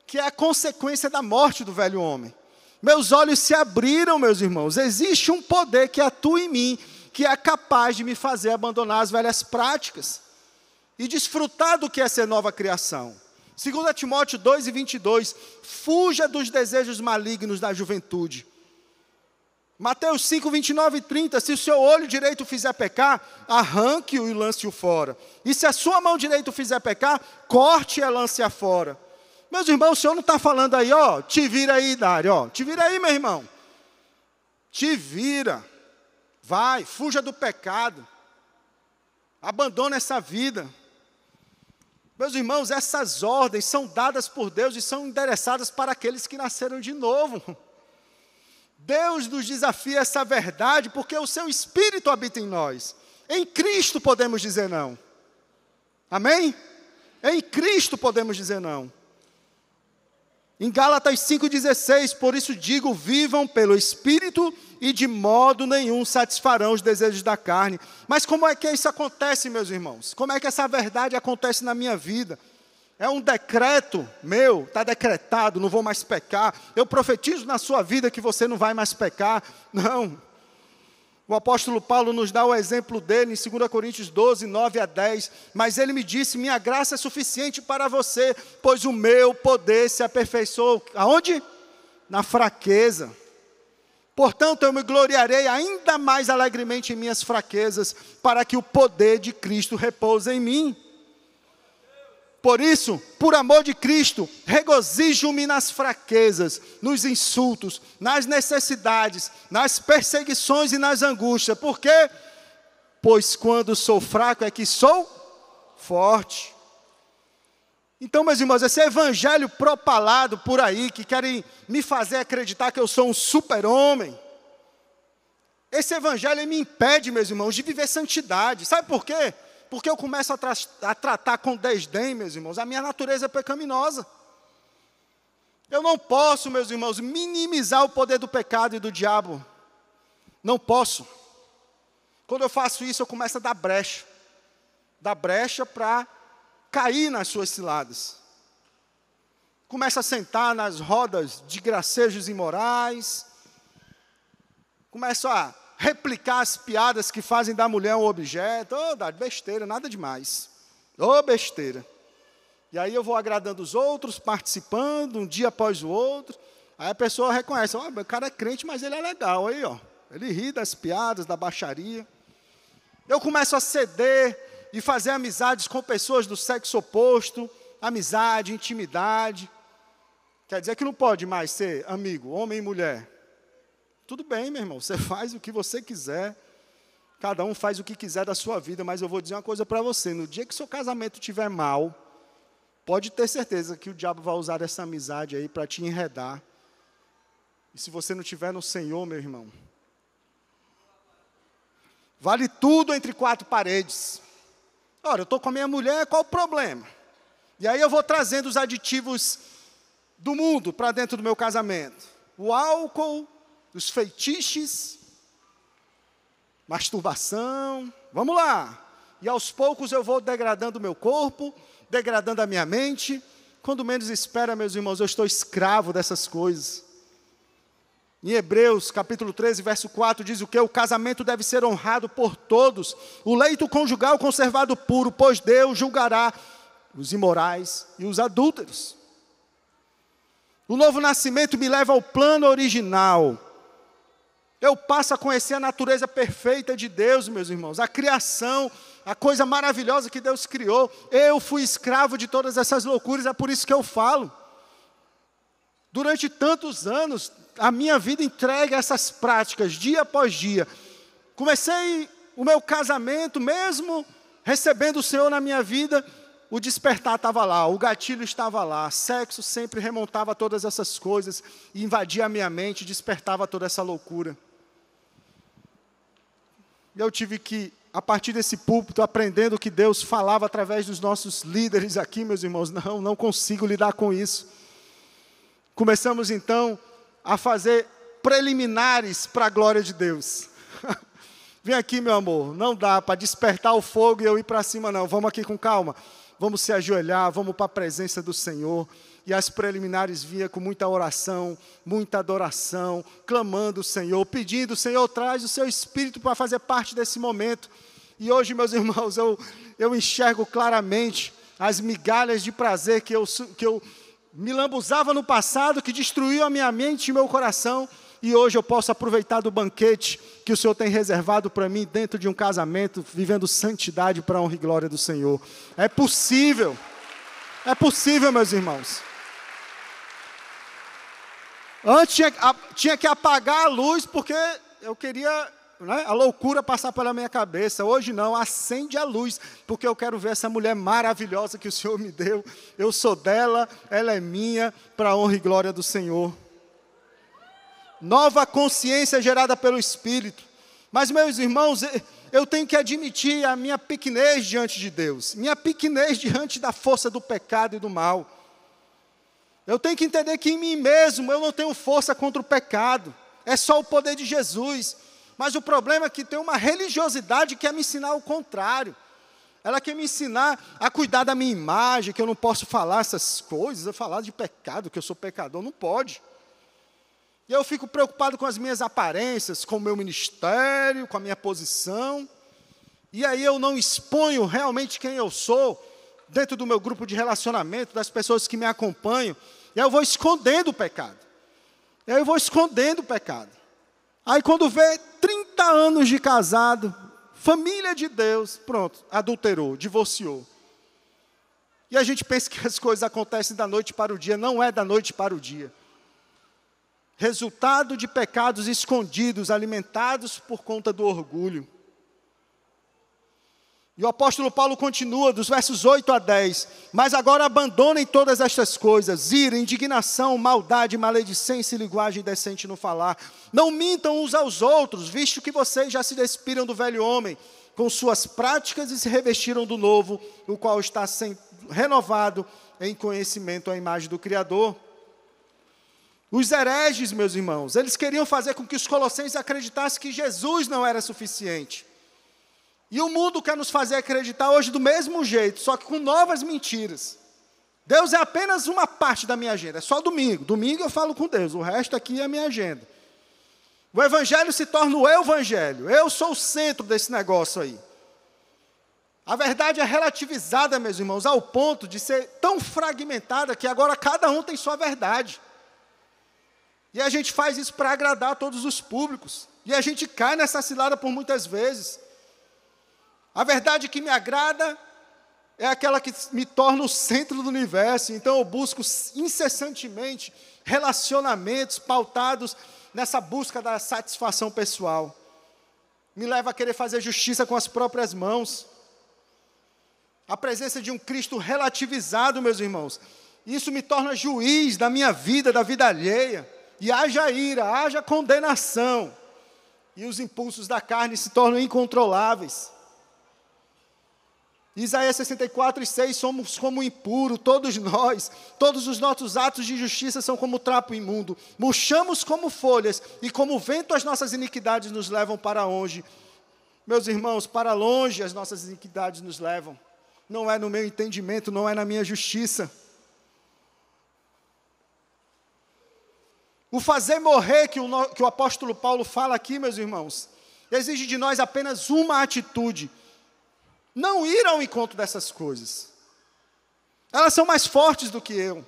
que é a consequência da morte do velho homem. Meus olhos se abriram, meus irmãos. Existe um poder que atua em mim, que é capaz de me fazer abandonar as velhas práticas e desfrutar do que é ser nova criação. 2 Timóteo 2:22, fuja dos desejos malignos da juventude. Mateus 5:29 e 30, se o seu olho direito fizer pecar, arranque-o e lance-o fora. E se a sua mão direita fizer pecar, corte e lance-a fora. Meus irmãos, o Senhor não está falando aí, ó, te vira aí, Dário, ó, te vira aí, meu irmão. Te vira, vai, fuja do pecado, abandona essa vida. Meus irmãos, essas ordens são dadas por Deus e são endereçadas para aqueles que nasceram de novo. Deus nos desafia essa verdade porque o seu Espírito habita em nós. Em Cristo podemos dizer não. Amém? Em Cristo podemos dizer não. Em Gálatas 5,16, por isso digo, vivam pelo Espírito e de modo nenhum satisfarão os desejos da carne. Mas como é que isso acontece, meus irmãos? Como é que essa verdade acontece na minha vida? É um decreto meu, está decretado, não vou mais pecar. Eu profetizo na sua vida que você não vai mais pecar. Não. O apóstolo Paulo nos dá o exemplo dele em 2 Coríntios 12, 9 a 10. Mas ele me disse, minha graça é suficiente para você, pois o meu poder se aperfeiçoou. Aonde? Na fraqueza. Portanto, eu me gloriarei ainda mais alegremente em minhas fraquezas, para que o poder de Cristo repouse em mim. Por isso, por amor de Cristo, regozijo-me nas fraquezas, nos insultos, nas necessidades, nas perseguições e nas angústias. Por quê? Pois quando sou fraco é que sou forte. Então, meus irmãos, esse evangelho propalado por aí, que querem me fazer acreditar que eu sou um super-homem, esse evangelho me impede, meus irmãos, de viver santidade. Sabe por quê? Porque eu começo a tratar com desdém, meus irmãos, a minha natureza é pecaminosa. Eu não posso, meus irmãos, minimizar o poder do pecado e do diabo. Não posso. Quando eu faço isso, eu começo a dar brecha. Dar brecha para cair nas suas ciladas. Começo a sentar nas rodas de gracejos imorais. Começo a replicar as piadas que fazem da mulher um objeto. Besteira, nada demais. Besteira. E aí eu vou agradando os outros, participando, um dia após o outro. Aí a pessoa reconhece, o cara é crente, mas ele é legal. Aí, ele ri das piadas, da baixaria. Eu começo a ceder e fazer amizades com pessoas do sexo oposto. Amizade, intimidade. Quer dizer que não pode mais ser amigo, homem e mulher. Tudo bem, meu irmão, você faz o que você quiser, cada um faz o que quiser da sua vida, mas eu vou dizer uma coisa para você, no dia que seu casamento estiver mal, pode ter certeza que o diabo vai usar essa amizade aí para te enredar, e se você não estiver no Senhor, meu irmão, vale tudo entre quatro paredes. Ora, eu estou com a minha mulher, qual o problema? E aí eu vou trazendo os aditivos do mundo para dentro do meu casamento, o álcool, os feitiços, masturbação, vamos lá. E aos poucos eu vou degradando o meu corpo, degradando a minha mente. Quando menos espera, meus irmãos, eu estou escravo dessas coisas. Em Hebreus, capítulo 13, verso 4, diz o quê? O casamento deve ser honrado por todos, o leito conjugal conservado puro, pois Deus julgará os imorais e os adúlteros. O novo nascimento me leva ao plano original. Eu passo a conhecer a natureza perfeita de Deus, meus irmãos, a criação, a coisa maravilhosa que Deus criou. Eu fui escravo de todas essas loucuras, é por isso que eu falo. Durante tantos anos, a minha vida entregue a essas práticas, dia após dia. Comecei o meu casamento, mesmo recebendo o Senhor na minha vida, o despertar estava lá, o gatilho estava lá, sexo sempre remontava todas essas coisas, invadia a minha mente, despertava toda essa loucura. E eu tive que, a partir desse púlpito, aprendendo que Deus falava através dos nossos líderes aqui, meus irmãos, não consigo lidar com isso. Começamos então a fazer preliminares para a glória de Deus. Vem aqui, meu amor, não dá para despertar o fogo e eu ir para cima, não. Vamos aqui com calma. Vamos se ajoelhar, vamos para a presença do Senhor. E as preliminares vinham com muita oração, muita adoração, clamando o Senhor, pedindo, Senhor, traz o seu Espírito para fazer parte desse momento. E hoje, meus irmãos, eu enxergo claramente as migalhas de prazer que eu me lambuzava no passado, que destruiu a minha mente e meu coração. E hoje eu posso aproveitar do banquete que o Senhor tem reservado para mim dentro de um casamento, vivendo santidade para a honra e glória do Senhor. É possível, meus irmãos. Antes tinha que apagar a luz porque eu queria, a loucura passar pela minha cabeça. Hoje não, acende a luz, porque eu quero ver essa mulher maravilhosa que o Senhor me deu. Eu sou dela, ela é minha, para a honra e glória do Senhor. Nova consciência gerada pelo Espírito. Mas, meus irmãos, eu tenho que admitir a minha pequenez diante de Deus, minha pequenez diante da força do pecado e do mal. Eu tenho que entender que em mim mesmo eu não tenho força contra o pecado, é só o poder de Jesus. Mas o problema é que tem uma religiosidade que quer me ensinar o contrário. Ela quer me ensinar a cuidar da minha imagem, que eu não posso falar essas coisas, eu falar de pecado, que eu sou pecador, não pode. E eu fico preocupado com as minhas aparências, com o meu ministério, com a minha posição. E aí eu não exponho realmente quem eu sou, dentro do meu grupo de relacionamento, das pessoas que me acompanham. E aí eu vou escondendo o pecado. Aí quando vê 30 anos de casado, família de Deus, pronto, adulterou, divorciou. E a gente pensa que as coisas acontecem da noite para o dia, não é da noite para o dia. Resultado de pecados escondidos, alimentados por conta do orgulho. E o apóstolo Paulo continua, dos versos 8 a 10. Mas agora abandonem todas estas coisas: ira, indignação, maldade, maledicência e linguagem indecente no falar. Não mintam uns aos outros, visto que vocês já se despiram do velho homem, com suas práticas, e se revestiram do novo, o qual está sendo renovado em conhecimento à imagem do Criador. Os hereges, meus irmãos, eles queriam fazer com que os colossenses acreditassem que Jesus não era suficiente. E o mundo quer nos fazer acreditar hoje do mesmo jeito, só que com novas mentiras. Deus é apenas uma parte da minha agenda, é só domingo. Domingo eu falo com Deus, o resto aqui é a minha agenda. O evangelho se torna o evangelho. Eu sou o centro desse negócio aí. A verdade é relativizada, meus irmãos, ao ponto de ser tão fragmentada que agora cada um tem sua verdade. E a gente faz isso para agradar todos os públicos. E a gente cai nessa cilada por muitas vezes. A verdade que me agrada é aquela que me torna o centro do universo. Então eu busco incessantemente relacionamentos pautados nessa busca da satisfação pessoal. Me leva a querer fazer justiça com as próprias mãos. A presença de um Cristo relativizado, meus irmãos, isso me torna juiz da minha vida, da vida alheia. E haja ira, haja condenação. E os impulsos da carne se tornam incontroláveis. Isaías 64:6, somos como impuro, todos nós, todos os nossos atos de justiça são como trapo imundo, murchamos como folhas, e como vento as nossas iniquidades nos levam para longe. Meus irmãos, para longe as nossas iniquidades nos levam, não é no meu entendimento, não é na minha justiça. O fazer morrer que o apóstolo Paulo fala aqui, meus irmãos, exige de nós apenas uma atitude: não ir ao encontro dessas coisas. Elas são mais fortes do que eu.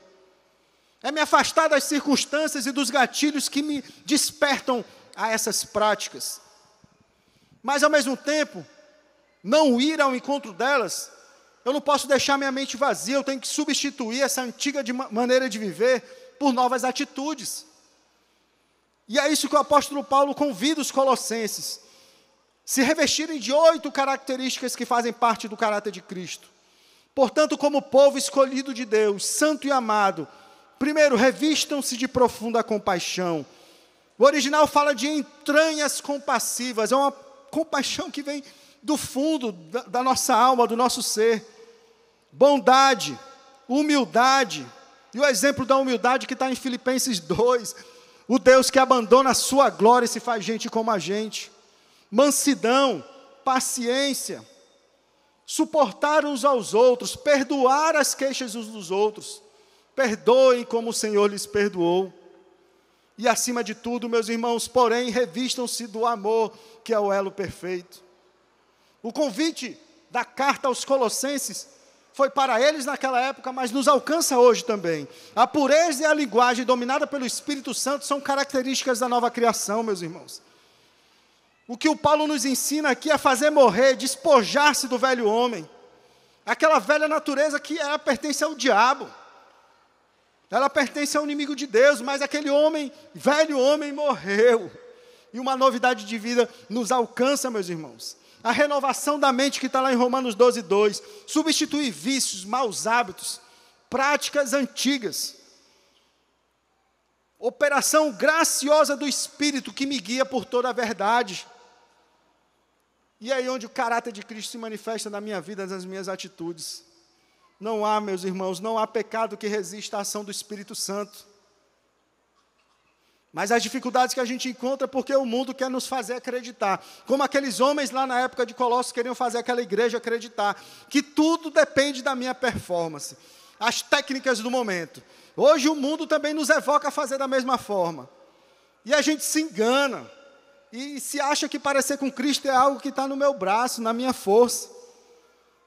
É me afastar das circunstâncias e dos gatilhos que me despertam a essas práticas. Mas, ao mesmo tempo, não ir ao encontro delas, eu não posso deixar minha mente vazia, eu tenho que substituir essa antiga maneira de viver por novas atitudes. E é isso que o apóstolo Paulo convida os colossenses: se revestirem de 8 características que fazem parte do caráter de Cristo. Portanto, como povo escolhido de Deus, santo e amado, primeiro, revistam-se de profunda compaixão. O original fala de entranhas compassivas, é uma compaixão que vem do fundo da nossa alma, do nosso ser. Bondade, humildade, e o exemplo da humildade que está em Filipenses 2, o Deus que abandona a sua glória e se faz gente como a gente. Mansidão, paciência, suportar uns aos outros, perdoar as queixas uns dos outros, perdoem como o Senhor lhes perdoou. E acima de tudo, meus irmãos, porém, revistam-se do amor, que é o elo perfeito. O convite da carta aos Colossenses foi para eles naquela época, mas nos alcança hoje também. A pureza e a linguagem dominada pelo Espírito Santo são características da nova criação, meus irmãos. O que o Paulo nos ensina aqui é fazer morrer, despojar-se do velho homem. Aquela velha natureza que ela pertence ao diabo. Ela pertence ao inimigo de Deus, mas aquele homem, velho homem, morreu. E uma novidade de vida nos alcança, meus irmãos. A renovação da mente que está lá em Romanos 12:2. Substituir vícios, maus hábitos, práticas antigas. Operação graciosa do Espírito que me guia por toda a verdade. E é aí onde o caráter de Cristo se manifesta na minha vida, nas minhas atitudes. Não há, meus irmãos, não há pecado que resista à ação do Espírito Santo. Mas as dificuldades que a gente encontra é porque o mundo quer nos fazer acreditar. Como aqueles homens lá na época de Colossos queriam fazer aquela igreja acreditar que tudo depende da minha performance. As técnicas do momento. Hoje o mundo também nos evoca a fazer da mesma forma. E a gente se engana. E se acha que parecer com Cristo é algo que está no meu braço, na minha força.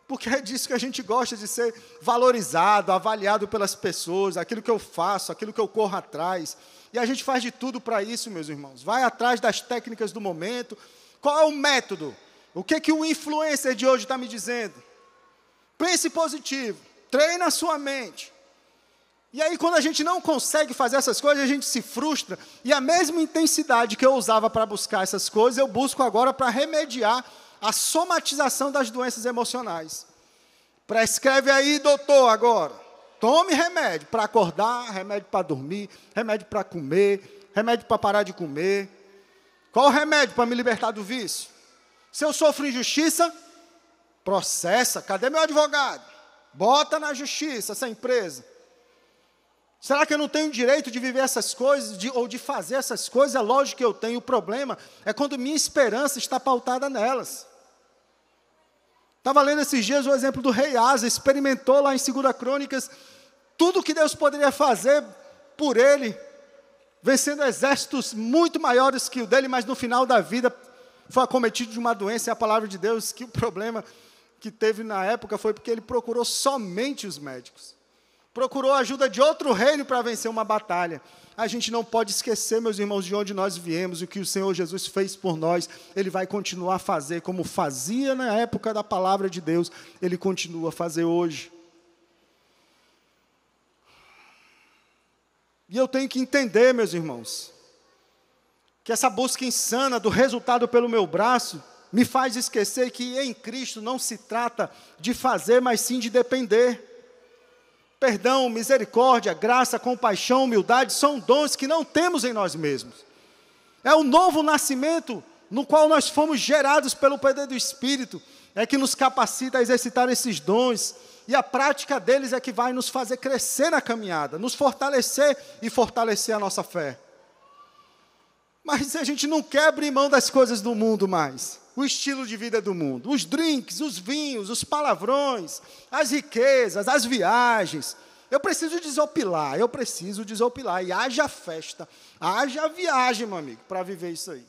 Porque é disso que a gente gosta, de ser valorizado, avaliado pelas pessoas, aquilo que eu faço, aquilo que eu corro atrás. E a gente faz de tudo para isso, meus irmãos. Vai atrás das técnicas do momento. Qual é o método? O que o influencer de hoje está me dizendo? Pense positivo. Treine a sua mente. E aí, quando a gente não consegue fazer essas coisas, a gente se frustra. E a mesma intensidade que eu usava para buscar essas coisas, eu busco agora para remediar a somatização das doenças emocionais. Prescreve aí, doutor, agora. Tome remédio para acordar, remédio para dormir, remédio para comer, remédio para parar de comer. Qual o remédio para me libertar do vício? Se eu sofro injustiça, processa. Cadê meu advogado? Bota na justiça essa empresa. Será que eu não tenho direito de viver essas coisas, ou de fazer essas coisas? É lógico que eu tenho. O problema é quando minha esperança está pautada nelas. Estava lendo esses dias o exemplo do rei Asa, experimentou lá em 2 Crônicas tudo o que Deus poderia fazer por ele, vencendo exércitos muito maiores que o dele, mas no final da vida foi acometido de uma doença, e a palavra de Deus, que o problema que teve na época foi porque ele procurou somente os médicos. Procurou a ajuda de outro reino para vencer uma batalha. A gente não pode esquecer, meus irmãos, de onde nós viemos, o que o Senhor Jesus fez por nós. Ele vai continuar a fazer, como fazia na época da palavra de Deus, Ele continua a fazer hoje. E eu tenho que entender, meus irmãos, que essa busca insana do resultado pelo meu braço me faz esquecer que em Cristo não se trata de fazer, mas sim de depender. Perdão, misericórdia, graça, compaixão, humildade são dons que não temos em nós mesmos. É o novo nascimento no qual nós fomos gerados pelo poder do Espírito, é que nos capacita a exercitar esses dons, e a prática deles é que vai nos fazer crescer na caminhada, nos fortalecer e fortalecer a nossa fé. Mas a gente não quer abrir mão das coisas do mundo mais. O estilo de vida do mundo, os drinks, os vinhos, os palavrões, as riquezas, as viagens. Eu preciso desopilar. E haja festa, haja viagem, meu amigo, para viver isso aí.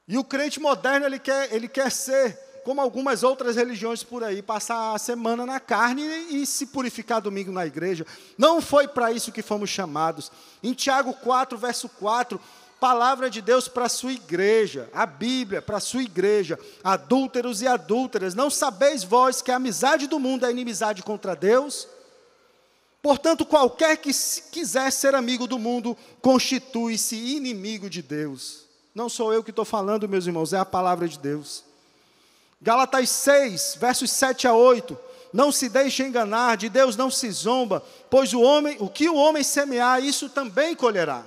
E o crente moderno, ele quer ser como algumas outras religiões por aí, passar a semana na carne e se purificar domingo na igreja. Não foi para isso que fomos chamados. Em Tiago 4, verso 4, palavra de Deus para a sua igreja, a Bíblia para a sua igreja, adúlteros e adúlteras, não sabeis vós que a amizade do mundo é inimizade contra Deus? Portanto, qualquer que quiser ser amigo do mundo, constitui-se inimigo de Deus. Não sou eu que estou falando, meus irmãos, é a palavra de Deus. Gálatas 6, versos 7 a 8, não se deixe enganar, de Deus não se zomba, pois o que o homem semear, isso também colherá.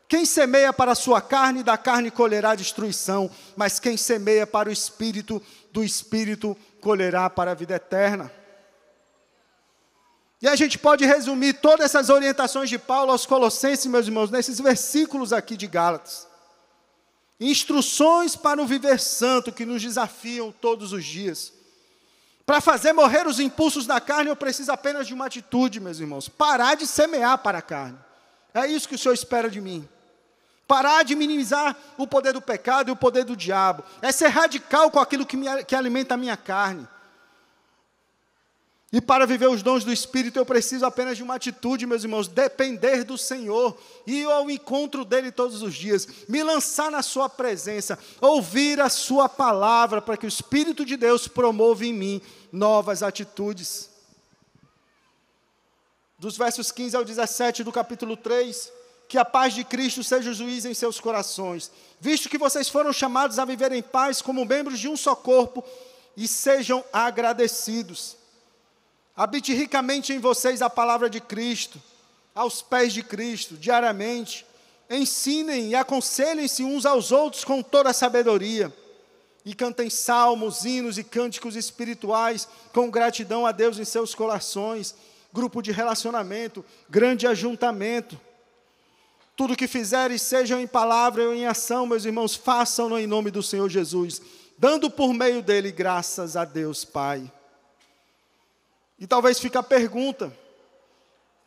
Quem semeia para a sua carne, da carne colherá destruição, mas quem semeia para o Espírito, do Espírito colherá para a vida eterna. E a gente pode resumir todas essas orientações de Paulo aos Colossenses, meus irmãos, nesses versículos aqui de Gálatas. Instruções para o viver santo que nos desafiam todos os dias. Para fazer morrer os impulsos da carne, eu preciso apenas de uma atitude, meus irmãos. Parar de semear para a carne. É isso que o Senhor espera de mim. Parar de minimizar o poder do pecado e o poder do diabo. É ser radical com aquilo que alimenta a minha carne. E para viver os dons do Espírito, eu preciso apenas de uma atitude, meus irmãos, depender do Senhor, ir ao encontro dEle todos os dias, me lançar na sua presença, ouvir a sua palavra, para que o Espírito de Deus promova em mim novas atitudes. Dos versos 15 ao 17 do capítulo 3, que a paz de Cristo seja o juiz em seus corações, visto que vocês foram chamados a viver em paz como membros de um só corpo, e sejam agradecidos. Habite ricamente em vocês a palavra de Cristo, aos pés de Cristo, diariamente. Ensinem e aconselhem-se uns aos outros com toda a sabedoria. E cantem salmos, hinos e cânticos espirituais com gratidão a Deus em seus corações. Grupo de relacionamento, grande ajuntamento. Tudo que fizerem, sejam em palavra ou em ação, meus irmãos, façam-no em nome do Senhor Jesus, dando por meio dele graças a Deus Pai. E talvez fique a pergunta: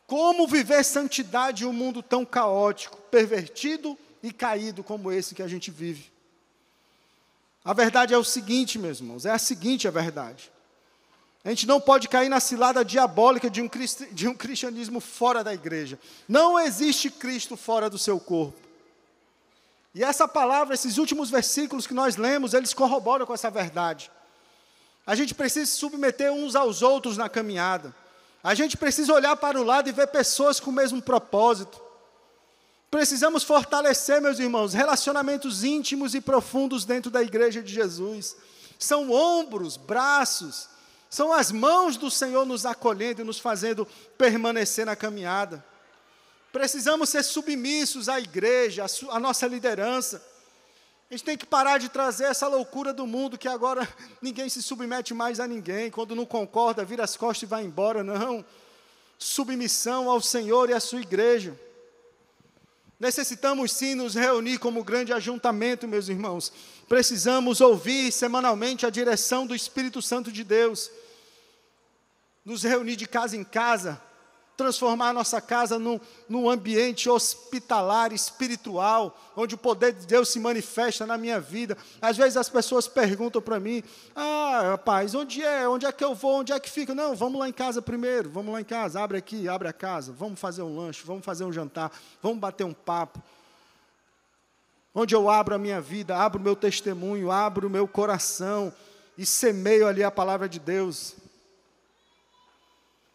como viver santidade em um mundo tão caótico, pervertido e caído como esse que a gente vive? A verdade é o seguinte, meus irmãos, é a seguinte a verdade. A gente não pode cair na cilada diabólica de um cristianismo fora da igreja. Não existe Cristo fora do seu corpo. E essa palavra, esses últimos versículos que nós lemos, eles corroboram com essa verdade. A gente precisa se submeter uns aos outros na caminhada. A gente precisa olhar para o lado e ver pessoas com o mesmo propósito. Precisamos fortalecer, meus irmãos, relacionamentos íntimos e profundos dentro da igreja de Jesus. São ombros, braços, são as mãos do Senhor nos acolhendo e nos fazendo permanecer na caminhada. Precisamos ser submissos à igreja, à nossa liderança. A gente tem que parar de trazer essa loucura do mundo, que agora ninguém se submete mais a ninguém. Quando não concorda, vira as costas e vai embora. Não. Submissão ao Senhor e à sua igreja. Necessitamos sim nos reunir como grande ajuntamento, meus irmãos. Precisamos ouvir semanalmente a direção do Espírito Santo de Deus. Nos reunir de casa em casa, transformar a nossa casa num ambiente hospitalar, espiritual, onde o poder de Deus se manifesta na minha vida. Às vezes as pessoas perguntam para mim: rapaz, onde é que eu vou, onde é que fica? Não, vamos lá em casa primeiro, vamos lá em casa, abre aqui, abre a casa, vamos fazer um lanche, vamos fazer um jantar, vamos bater um papo. Onde eu abro a minha vida, abro o meu testemunho, abro o meu coração e semeio ali a palavra de Deus.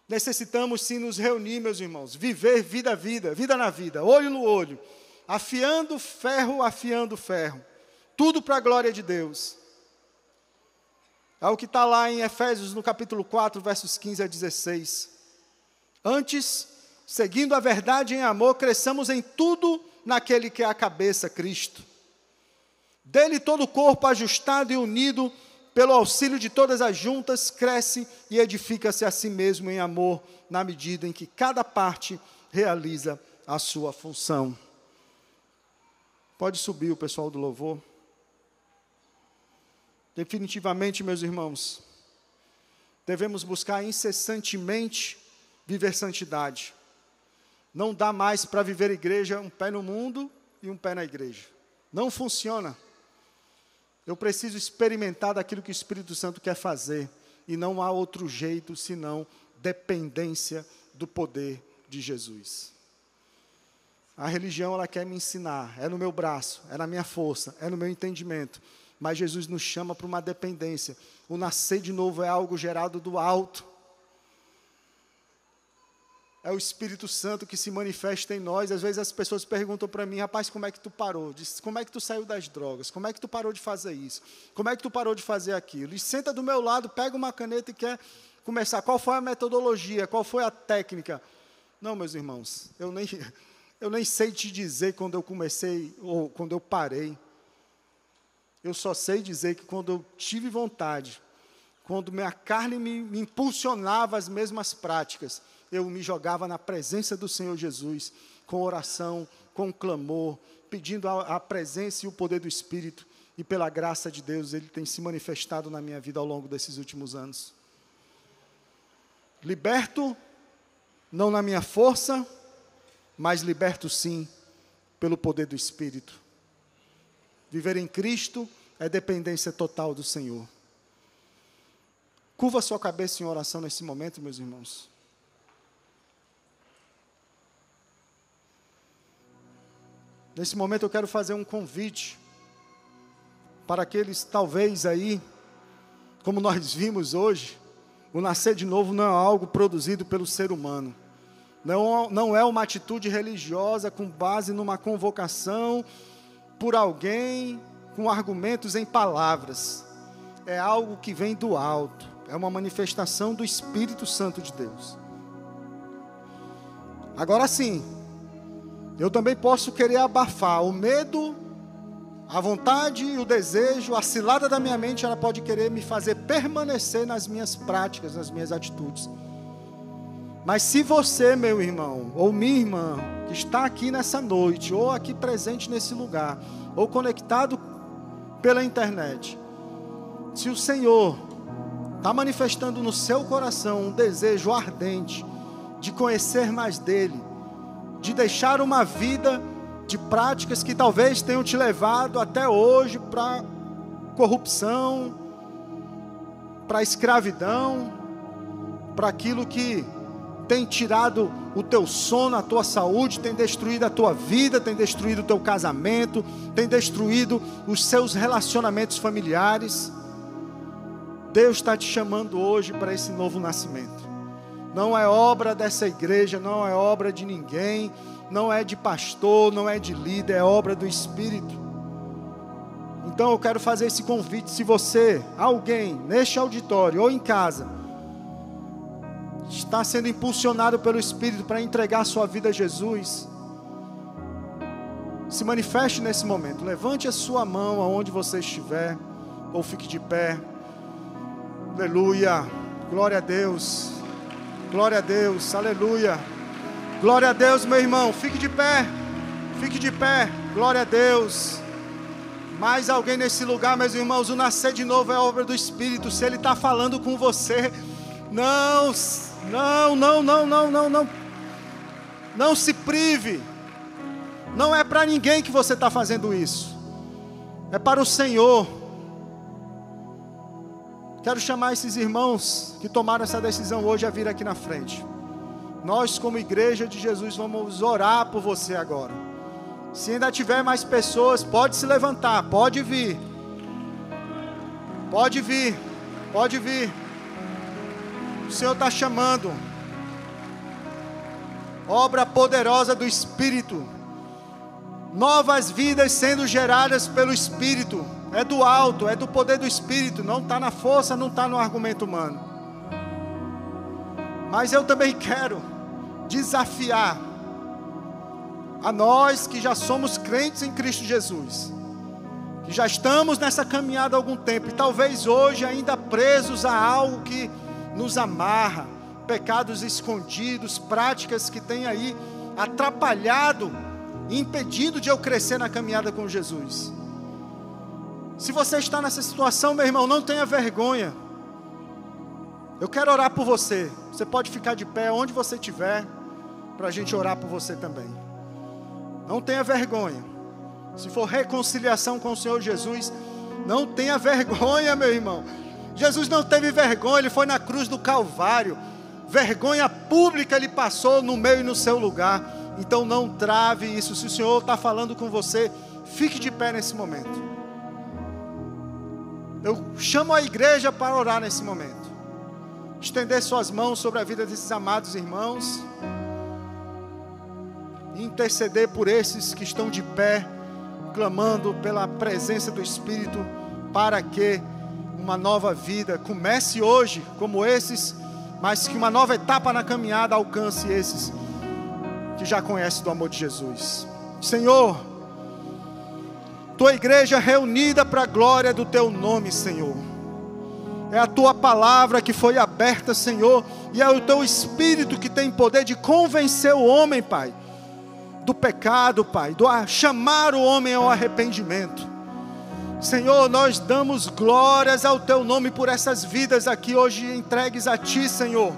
Necessitamos sim nos reunir, meus irmãos, viver vida na vida, olho no olho, afiando ferro, tudo para a glória de Deus. É o que está lá em Efésios, no capítulo 4, versos 15 a 16. Antes, seguindo a verdade em amor, cresçamos em tudo naquele que é a cabeça, Cristo. Dele todo o corpo ajustado e unido, pelo auxílio de todas as juntas, cresce e edifica-se a si mesmo em amor, na medida em que cada parte realiza a sua função. Pode subir o pessoal do louvor. Definitivamente, meus irmãos, devemos buscar incessantemente viver santidade. Não dá mais para viver igreja um pé no mundo e um pé na igreja. Não funciona. Eu preciso experimentar daquilo que o Espírito Santo quer fazer. E não há outro jeito senão dependência do poder de Jesus. A religião, ela quer me ensinar. É no meu braço, é na minha força, é no meu entendimento. Mas Jesus nos chama para uma dependência. O nascer de novo é algo gerado do alto. É o Espírito Santo que se manifesta em nós. Às vezes as pessoas perguntam para mim: rapaz, como é que tu parou? Como é que tu saiu das drogas? Como é que tu parou de fazer isso? Como é que tu parou de fazer aquilo? E senta do meu lado, pega uma caneta e quer começar. Qual foi a metodologia? Qual foi a técnica? Não, meus irmãos, eu nem sei te dizer quando eu comecei ou quando eu parei. Eu só sei dizer que quando eu tive vontade, quando minha carne me impulsionava às mesmas práticas, eu me jogava na presença do Senhor Jesus, com oração, com clamor, pedindo a presença e o poder do Espírito, e pela graça de Deus, Ele tem se manifestado na minha vida ao longo desses últimos anos. Liberto, não na minha força, mas liberto sim, pelo poder do Espírito. Viver em Cristo é dependência total do Senhor. Curva sua cabeça em oração nesse momento, meus irmãos. Nesse momento eu quero fazer um convite para aqueles, talvez aí, como nós vimos hoje, o nascer de novo não é algo produzido pelo ser humano. Não é uma atitude religiosa com base numa convocação por alguém com argumentos em palavras. É algo que vem do alto. É uma manifestação do Espírito Santo de Deus. Agora sim, eu também posso querer abafar o medo, a vontade e o desejo, a cilada da minha mente, ela pode querer me fazer permanecer nas minhas práticas, nas minhas atitudes. Mas se você, meu irmão, ou minha irmã, que está aqui nessa noite, ou aqui presente nesse lugar, ou conectado pela internet, se o Senhor está manifestando no seu coração um desejo ardente de conhecer mais dEle, de deixar uma vida de práticas que talvez tenham te levado até hoje para corrupção, para escravidão, para aquilo que tem tirado o teu sono, a tua saúde, tem destruído a tua vida, tem destruído o teu casamento, tem destruído os seus relacionamentos familiares. Deus está te chamando hoje para esse novo nascimento. Não é obra dessa igreja, não é obra de ninguém, não é de pastor, não é de líder, é obra do Espírito. Então eu quero fazer esse convite. Se você, alguém neste auditório ou em casa, está sendo impulsionado pelo Espírito para entregar sua vida a Jesus, se manifeste nesse momento. Levante a sua mão aonde você estiver, ou fique de pé. Aleluia, glória a Deus, glória a Deus, aleluia, glória a Deus, meu irmão. Fique de pé, glória a Deus. Mais alguém nesse lugar, meus irmãos? O nascer de novo é obra do Espírito. Se Ele está falando com você, não se prive. Não é para ninguém que você está fazendo isso, é para o Senhor. Quero chamar esses irmãos que tomaram essa decisão hoje a vir aqui na frente. Nós, como igreja de Jesus, vamos orar por você agora. Se ainda tiver mais pessoas, pode se levantar, pode vir. Pode vir. O Senhor está chamando. Obra poderosa do Espírito. Novas vidas sendo geradas pelo Espírito. É do alto, é do poder do Espírito. Não está na força, não está no argumento humano. Mas eu também quero desafiar a nós que já somos crentes em Cristo Jesus, que já estamos nessa caminhada há algum tempo, e talvez hoje ainda presos a algo que nos amarra, pecados escondidos, práticas que têm aí atrapalhado e impedido de eu crescer na caminhada com Jesus. Se você está nessa situação, meu irmão, não tenha vergonha. Eu quero orar por você. Você pode ficar de pé onde você estiver, para a gente orar por você também. Não tenha vergonha. Se for reconciliação com o Senhor Jesus, não tenha vergonha, meu irmão. Jesus não teve vergonha, Ele foi na cruz do Calvário. Vergonha pública Ele passou no meu e no seu lugar. Então não trave isso. Se o Senhor está falando com você, fique de pé nesse momento. Eu chamo a igreja para orar nesse momento. Estender suas mãos sobre a vida desses amados irmãos. E interceder por esses que estão de pé, clamando pela presença do Espírito, para que uma nova vida comece hoje, como esses, mas que uma nova etapa na caminhada alcance esses que já conhecem do amor de Jesus. Senhor, Tua igreja reunida para a glória do Teu nome, Senhor. É a Tua palavra que foi aberta, Senhor, e é o Teu Espírito que tem poder de convencer o homem, Pai, do pecado, Pai, do chamar o homem ao arrependimento. Senhor, nós damos glórias ao Teu nome por essas vidas aqui hoje entregues a Ti, Senhor.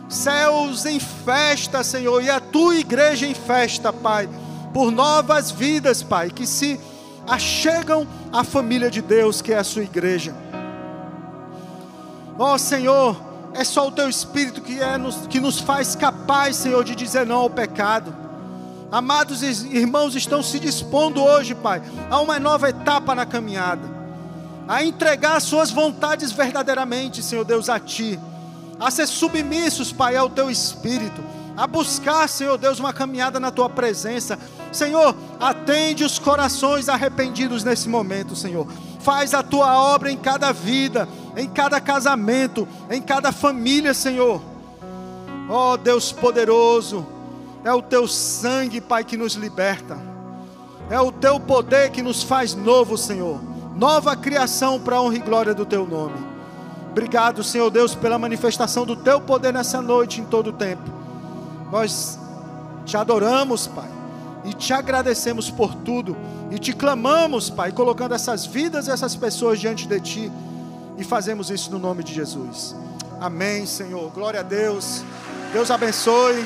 Céus em festa, Senhor, e a Tua igreja em festa, Pai, por novas vidas, Pai, que se achegam à família de Deus, que é a Sua igreja. Ó Senhor, é só o Teu Espírito que nos faz capaz, Senhor, de dizer não ao pecado. Amados irmãos, estão se dispondo hoje, Pai, a uma nova etapa na caminhada, a entregar suas vontades verdadeiramente, Senhor Deus, a Ti, a ser submissos, Pai, ao Teu Espírito, a buscar, Senhor Deus, uma caminhada na Tua presença. Senhor, atende os corações arrependidos nesse momento, Senhor. Faz a Tua obra em cada vida, em cada casamento, em cada família, Senhor. Ó Deus poderoso, é o Teu sangue, Pai, que nos liberta. É o Teu poder que nos faz novo, Senhor. Nova criação para a honra e glória do Teu nome. Obrigado, Senhor Deus, pela manifestação do Teu poder nessa noite, em todo o tempo. Nós Te adoramos, Pai, e Te agradecemos por tudo, e Te clamamos, Pai, colocando essas vidas e essas pessoas diante de Ti, e fazemos isso no nome de Jesus. Amém, Senhor. Glória a Deus. Deus abençoe.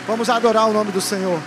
Vamos adorar o nome do Senhor.